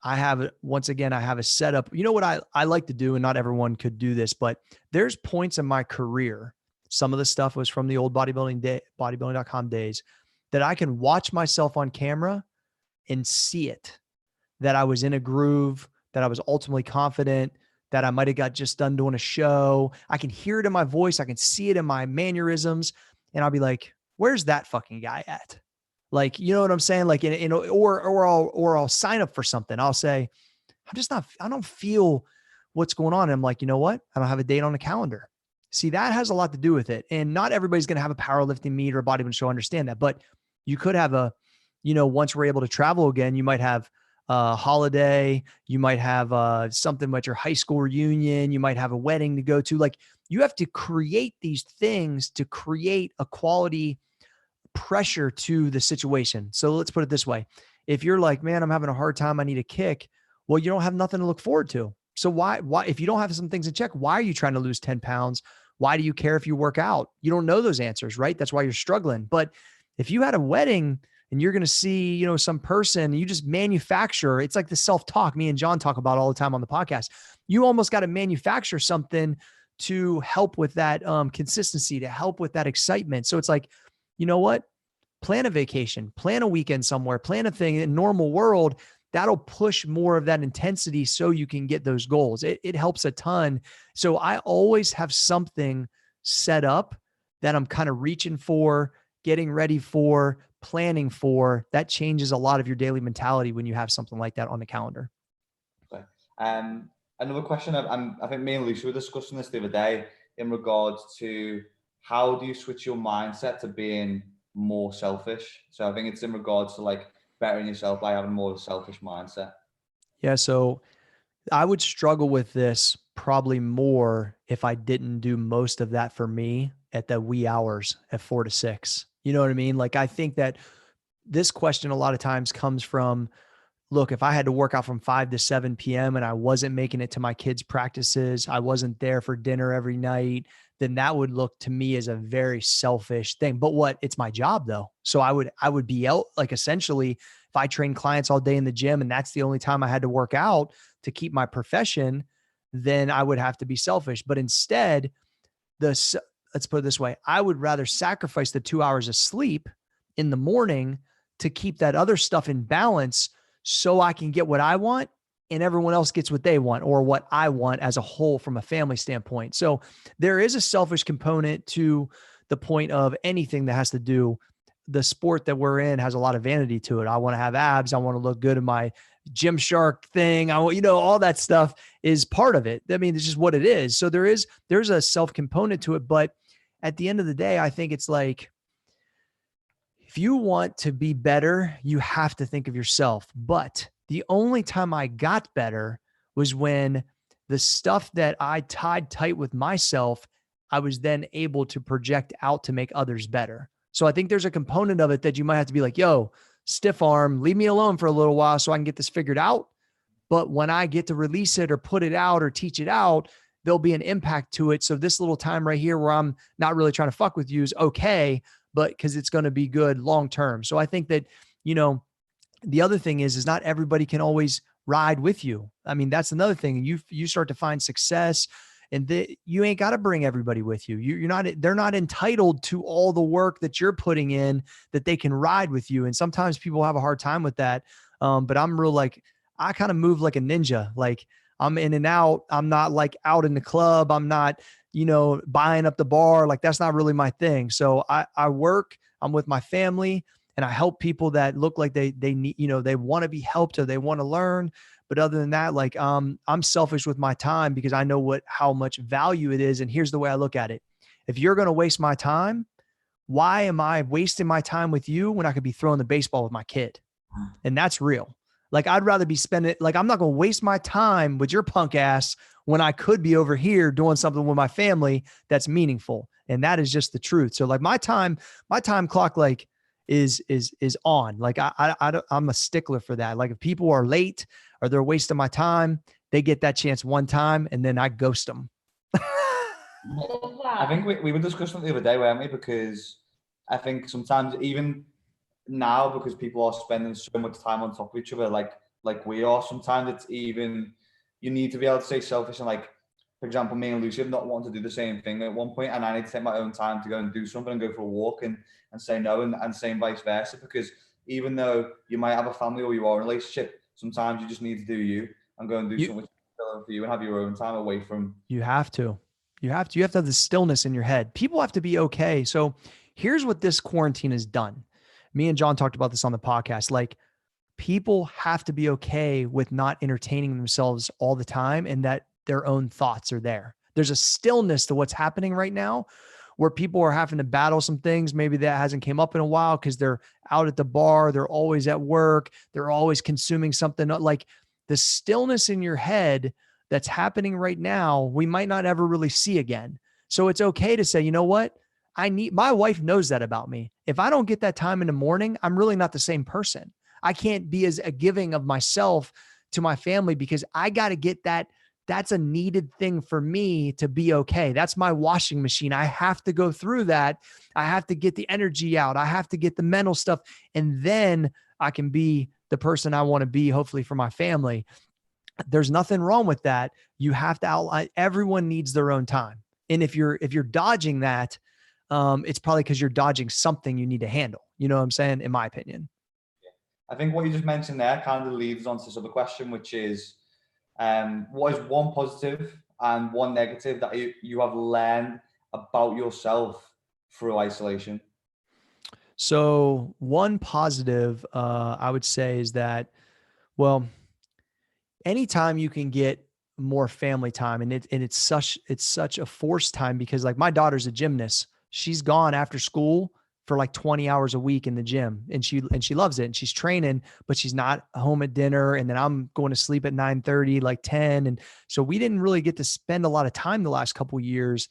I have, once again, I have a setup. You know what I like to do, and not everyone could do this, but there's points in my career. Some of the stuff was from the old bodybuilding.com days that I can watch myself on camera and see it, that I was in a groove, that I was ultimately confident, that I might have got just done doing a show. I can hear it in my voice. I can see it in my mannerisms. And I'll be like, where's that fucking guy at? Like, you know what I'm saying? Like, or I'll sign up for something. I'll say, I don't feel what's going on. And I'm like, you know what? I don't have a date on the calendar. See, that has a lot to do with it. And not everybody's going to have a powerlifting meet or a bodybuilding show. I understand that, but you could have once we're able to travel again, you might have a holiday, you might have something like your high school reunion, you might have a wedding to go to. Like, you have to create these things to create a quality pressure to the situation. So let's put it this way. If you're like, man, I'm having a hard time, I need a kick. Well, you don't have nothing to look forward to. So why, if you don't have some things in check, why are you trying to lose 10 pounds? Why do you care if you work out? You don't know those answers, right? That's why you're struggling. But if you had a wedding and you're going to see, some person, you just manufacture, it's like the self-talk me and John talk about all the time on the podcast. You almost got to manufacture something to help with that consistency, to help with that excitement. So it's like, you know what? Plan a vacation, plan a weekend somewhere, plan a thing in normal world. That'll push more of that intensity so you can get those goals. It helps a ton. So I always have something set up that I'm kind of reaching for, getting ready for, planning for. That changes a lot of your daily mentality when you have something like that on the calendar. Okay. Another question, I think me and Lucy were discussing this the other day in regards to how do you switch your mindset to being more selfish? So I think it's in regards to like bettering yourself by having more of a selfish mindset. Yeah. So I would struggle with this probably more if I didn't do most of that for me at the wee hours at 4 to 6. You know what I mean? Like, I think that this question a lot of times comes from, look, if I had to work out from 5 to 7 p.m. and I wasn't making it to my kids' practices, I wasn't there for dinner every night, then that would look to me as a very selfish thing. But it's my job though. So I would be out, like, essentially, if I train clients all day in the gym and that's the only time I had to work out to keep my profession, then I would have to be selfish. But instead, let's put it this way. I would rather sacrifice the 2 hours of sleep in the morning to keep that other stuff in balance so I can get what I want and everyone else gets what they want, or what I want as a whole from a family standpoint. So there is a selfish component to the point of anything that has to do. The sport that we're in has a lot of vanity to it. I want to have abs. I want to look good in my Gymshark thing. All that stuff is part of it. I mean, it's just what it is. So there's a self component to it. But at the end of the day, I think it's like, if you want to be better, you have to think of yourself. But the only time I got better was when the stuff that I tied tight with myself, I was then able to project out to make others better. So I think there's a component of it that you might have to be like, yo, stiff arm, leave me alone for a little while so I can get this figured out. But when I get to release it or put it out or teach it out, there'll be an impact to it. So this little time right here where I'm not really trying to fuck with you is okay, but because it's going to be good long-term. So I think that, the other thing is not everybody can always ride with you. I mean, that's another thing. You start to find success and you ain't got to bring everybody with you. They're not entitled to all the work that you're putting in that they can ride with you. And sometimes people have a hard time with that. But I'm real, like, I kind of move like a ninja. Like, I'm in and out. I'm not like out in the club. I'm not, buying up the bar. Like, that's not really my thing. So I work, I'm with my family, and I help people that look like they need, they want to be helped or they want to learn. But other than that, like, I'm selfish with my time because I know how much value it is. And here's the way I look at it. If you're going to waste my time, why am I wasting my time with you when I could be throwing the baseball with my kid? And that's real. Like, I'd rather be spending, like, I'm not going to waste my time with your punk ass when I could be over here doing something with my family that's meaningful. And that is just the truth. So like my time clock, like, is on. Like, I'm a stickler for that. Like, if people are late or they're wasting my time, they get that chance one time and then I ghost them. I think we were discussing it the other day, weren't we? Because I think sometimes even now, because people are spending so much time on top of each other, like we are, sometimes it's even, you need to be able to stay selfish. And like, for example, me and Lucy have not wanted to do the same thing at one point, and I need to take my own time to go and do something and go for a walk and say no, and same vice versa. Because even though you might have a family or you are in a relationship, sometimes you just need to do you and go and do something for you and have your own time away from. You have to. You have to have the stillness in your head. People have to be okay. So here's what this quarantine has done. Me and John talked about this on the podcast. Like, people have to be okay with not entertaining themselves all the time and that their own thoughts are there. There's a stillness to what's happening right now where people are having to battle some things. Maybe that hasn't came up in a while because they're out at the bar. They're always at work. They're always consuming something. Like, the stillness in your head that's happening right now, we might not ever really see again. So it's okay to say, you know what? My wife knows that about me. If I don't get that time in the morning, I'm really not the same person. I can't be as giving of myself to my family because I got to get that. That's a needed thing for me to be okay. That's my washing machine. I have to go through that. I have to get the energy out. I have to get the mental stuff. And then I can be the person I want to be, hopefully for my family. There's nothing wrong with that. You have to outline, everyone needs their own time. And if you're dodging that, it's probably because you're dodging something you need to handle. You know what I'm saying? In my opinion. I think what you just mentioned there kind of leads on to this other question, which is, what is one positive and one negative that you have learned about yourself through isolation? So one positive, I would say, is that, well, anytime you can get more family time, and it's such a forced time, because like my daughter's a gymnast. She's gone after school for like 20 hours a week in the gym, and she loves it, and she's training, but she's not home at dinner. And then I'm going to sleep at 9:30, like 10. And so we didn't really get to spend a lot of time the last couple of years.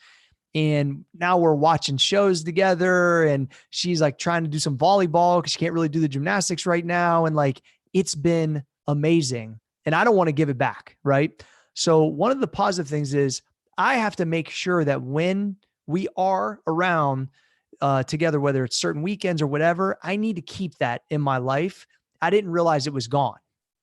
And now we're watching shows together, and she's like trying to do some volleyball because she can't really do the gymnastics right now. And like, it's been amazing, and I don't want to give it back. Right. So one of the positive things is I have to make sure that when we are around together, whether it's certain weekends or whatever, I need to keep that in my life. I didn't realize it was gone,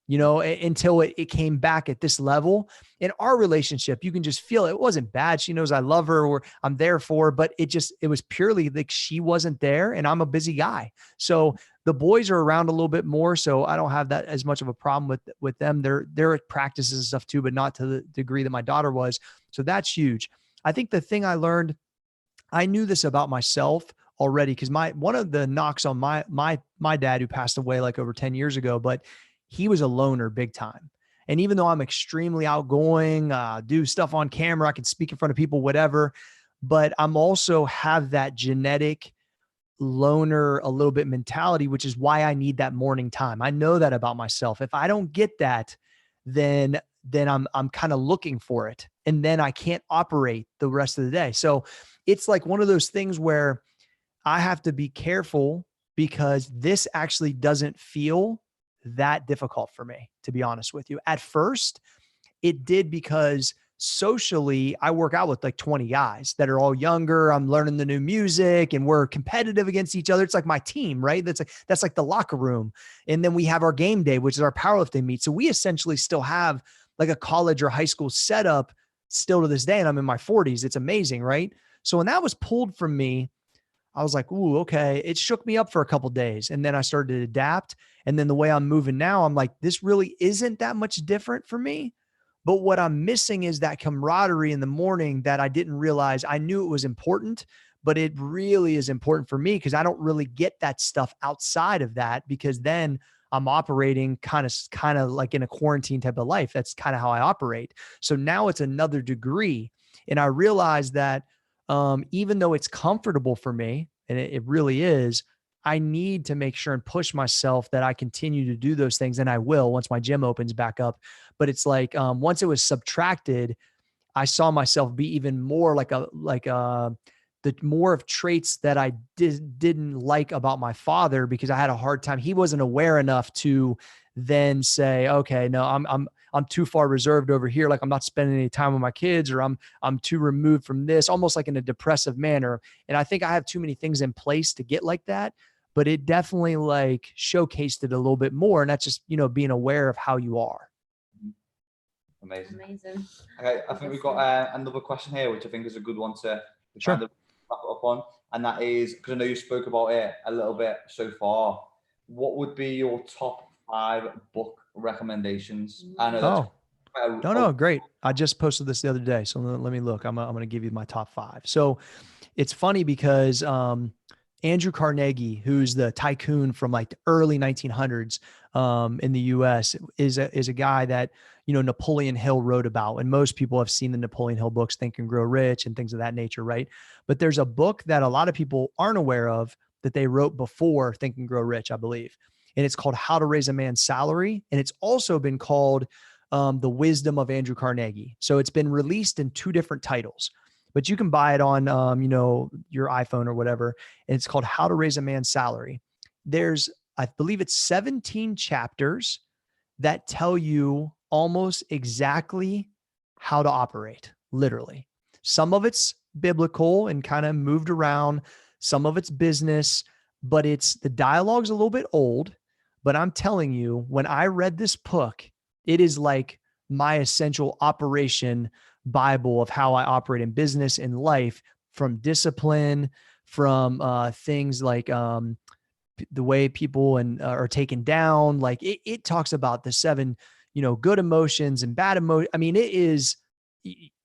until it came back at this level. In our relationship, you can just feel it wasn't bad. She knows I love her, or I'm there for her, but it was purely like she wasn't there, and I'm a busy guy. So the boys are around a little bit more, so I don't have that as much of a problem with them. They're at practices and stuff too, but not to the degree that my daughter was. So that's huge. I think the thing I learned, I knew this about myself already, because one of the knocks on my dad, who passed away like over 10 years ago, but he was a loner big time. And even though I'm extremely outgoing, do stuff on camera, I can speak in front of people, whatever, but I'm also have that genetic loner a little bit mentality, which is why I need that morning time. I know that about myself. If I don't get that, then I'm kind of looking for it, and then I can't operate the rest of the day. So it's like one of those things where I have to be careful, because this actually doesn't feel that difficult for me, to be honest with you. At first, it did, because socially, I work out with like 20 guys that are all younger. I'm learning the new music, and we're competitive against each other. It's like my team, right? That's like the locker room. And then we have our game day, which is our powerlifting meet. So we essentially still have like a college or high school setup still to this day. And I'm in my 40s. It's amazing, right? So when that was pulled from me, I was like, ooh, okay. It shook me up for a couple of days. And then I started to adapt. And then the way I'm moving now, I'm like, this really isn't that much different for me. But what I'm missing is that camaraderie in the morning that I didn't realize. I knew it was important, but it really is important for me, because I don't really get that stuff outside of that, because then I'm operating kind of like in a quarantine type of life. That's kind of how I operate. So now it's another degree. And I realized that even though it's comfortable for me, and it really is, I need to make sure and push myself that I continue to do those things. And I will, once my gym opens back up. But it's like, once it was subtracted, I saw myself be even more like the more of traits that I didn't like about my father, because I had a hard time. He wasn't aware enough to then say, okay, no, I'm too far reserved over here. Like I'm not spending any time with my kids, or I'm too removed from this, almost like in a depressive manner. And I think I have too many things in place to get like that, but it definitely like showcased it a little bit more. And that's just, you know, being aware of how you are. Amazing. Amazing. Okay, I think we've got another question here, which I think is a good one to Sure. kind of wrap it up on. And that is, because I know you spoke about it a little bit so far, what would be your top 5 book recommendations? I know that's No, great. I just posted this the other day. So let me look. I'm going to give you my top 5. So it's funny because Andrew Carnegie, who's the tycoon from like the early 1900s in the US, is a guy that, you know, Napoleon Hill wrote about. And most people have seen the Napoleon Hill books, Think and Grow Rich and things of that nature, right? But there's a book that a lot of people aren't aware of that they wrote before Think and Grow Rich, I believe. And it's called How to Raise a Man's Salary. And it's also been called The Wisdom of Andrew Carnegie. So it's been released in 2 different titles, but you can buy it on, you know, your iPhone or whatever. And it's called How to Raise a Man's Salary. There's, I believe it's 17 chapters that tell you almost exactly how to operate, literally. Some of it's biblical and kind of moved around. Some of it's business, but the dialogue's a little bit old. But I'm telling you, when I read this book, it is like my essential operation Bible of how I operate in business and life, from discipline, from things like the way people are taken down. Like it talks about the 7, you know, good emotions and bad emotions. I mean, it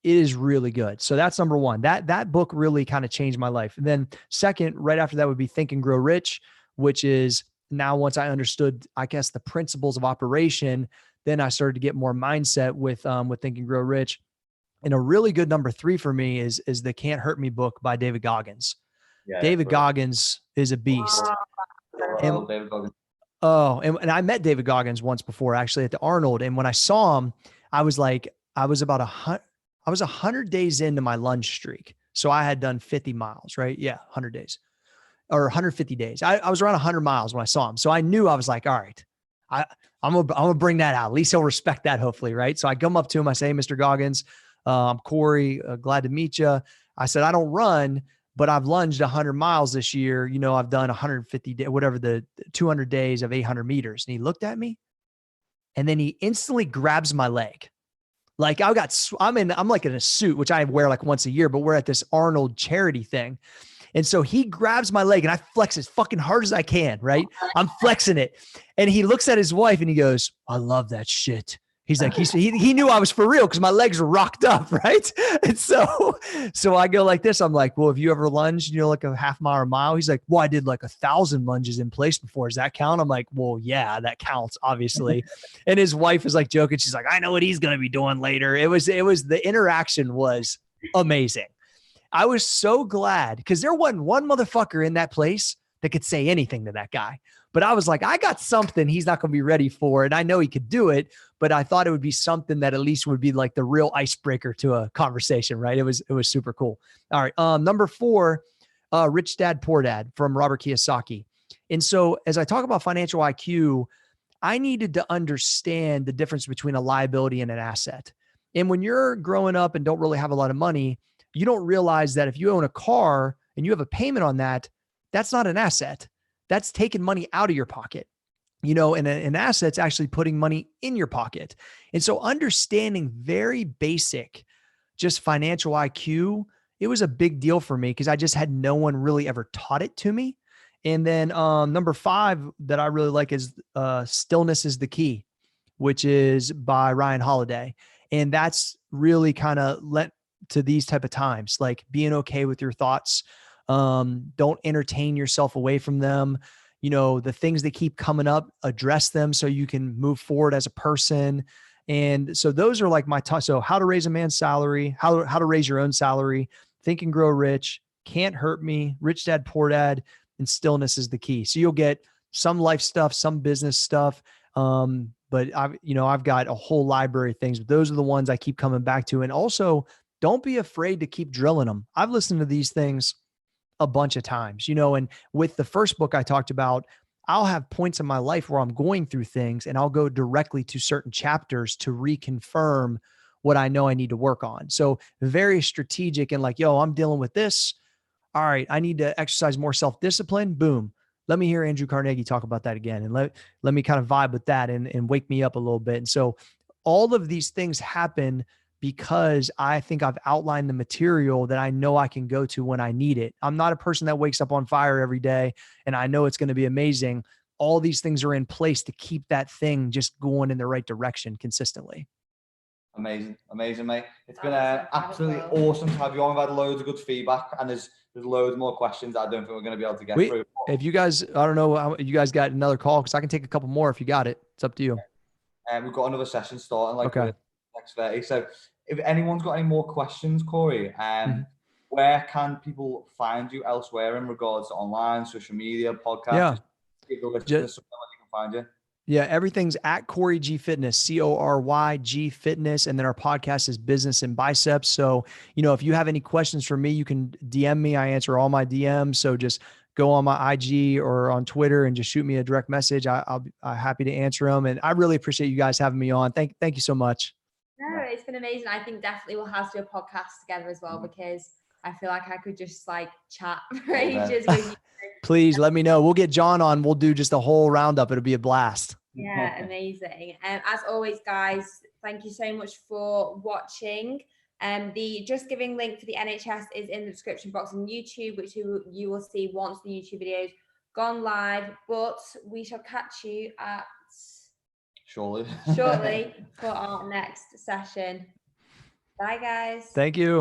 is really good. So that's number 1. That book really kind of changed my life. And then second, right after that would be Think and Grow Rich, which is now, once I understood, I guess, the principles of operation, then I started to get more mindset with Think and Grow Rich. And a really good number 3 for me is the Can't Hurt Me book by David Goggins. Yeah, David Goggins is a beast. David Goggins. Oh, and I met David Goggins once before, actually, at the Arnold. And when I saw him, I was like, I was 100 days into my lunge streak. So I had done 50 miles, right? Yeah, 100 days or 150 days. I was around 100 miles when I saw him. So I knew, I was like, all right, I'm gonna bring that out. At least he'll respect that, hopefully, right? So I come up to him, I say, Mr. Goggins, I'm Cory, glad to meet you. I said, I don't run, but I've lunged 100 miles this year. You know, I've done 150 days, whatever, the 200 days of 800 meters. And he looked at me and then he instantly grabs my leg. Like I'm like in a suit, which I wear like once a year, but we're at this Arnold charity thing. And so he grabs my leg and I flex as fucking hard as I can, right? I'm flexing it. And he looks at his wife and he goes, I love that shit. He's like, he knew I was for real because my legs were rocked up, right? And so I go like this. I'm like, well, have you ever lunged, you know, like a half mile or mile? He's like, well, I did like 1,000 lunges in place before. Does that count? I'm like, well, yeah, that counts, obviously. And his wife is like joking. She's like, I know what he's going to be doing later. It was the interaction was amazing. I was so glad because there wasn't one motherfucker in that place that could say anything to that guy. But I was like, I got something he's not going to be ready for. And I know he could do it, but I thought it would be something that at least would be like the real icebreaker to a conversation, right? It was super cool. All right. Number 4, Rich Dad, Poor Dad from Robert Kiyosaki. And so as I talk about financial IQ, I needed to understand the difference between a liability and an asset. And when you're growing up and don't really have a lot of money, you don't realize that if you own a car and you have a payment on that, that's not an asset. That's taking money out of your pocket, you know, and an asset's actually putting money in your pocket. And so understanding very basic, just financial IQ, it was a big deal for me because I just had no one really ever taught it to me. And then number 5 that I really like is Stillness is the Key, which is by Ryan Holiday. And that's really kind of lent to these type of times, like being okay with your thoughts. Don't entertain yourself away from them. You know, the things that keep coming up, address them so you can move forward as a person. And so those are like my top. So How to Raise a Man's Salary, how to raise your own salary, Think and Grow Rich, Can't Hurt Me, Rich Dad, Poor Dad, and Stillness is the Key. So you'll get some life stuff, some business stuff. But I've got a whole library of things, but those are the ones I keep coming back to. And also don't be afraid to keep drilling them. I've listened to these things a bunch of times, you know, and with the first book I talked about, I'll have points in my life where I'm going through things and I'll go directly to certain chapters to reconfirm what I know I need to work on. So very strategic and like, yo, I'm dealing with this. All right, I need to exercise more self-discipline. Boom. Let me hear Andrew Carnegie talk about that again. And let me kind of vibe with that and wake me up a little bit. And so all of these things happen because I think I've outlined the material that I know I can go to when I need it. I'm not a person that wakes up on fire every day and I know it's going to be amazing. All these things are in place to keep that thing just going in the right direction consistently. Amazing, mate. It's been absolutely awesome to have you on. We've had loads of good feedback, and there's loads more questions that I don't think we're going to be able to get through. If you guys, I don't know how you guys got another call, because I can take a couple more if you got it. It's up to you. We've got another session starting next 30. So if anyone's got any more questions, Cory, where can people find you elsewhere in regards to online, social media, podcasts? Yeah. Give the listeners something where they can find you. Yeah, everything's at Cory G Fitness, CORYG Fitness. And then our podcast is Business and Biceps. So, if you have any questions for me, you can DM me. I answer all my DMs. So just go on my IG or on Twitter and just shoot me a direct message. I'll be happy to answer them. And I really appreciate you guys having me on. Thank you so much. No, it's been amazing. I think definitely we'll have to do a podcast together as well, because I feel like I could just chat for ages with you. Please let me know. We'll get John on. We'll do just a whole roundup. It'll be a blast. Yeah, amazing. As always, guys, thank you so much for watching. The Just Giving link for the NHS is in the description box on YouTube, which you will see once the YouTube video's gone live. But we shall catch you shortly for our next session. Bye, guys. Thank you.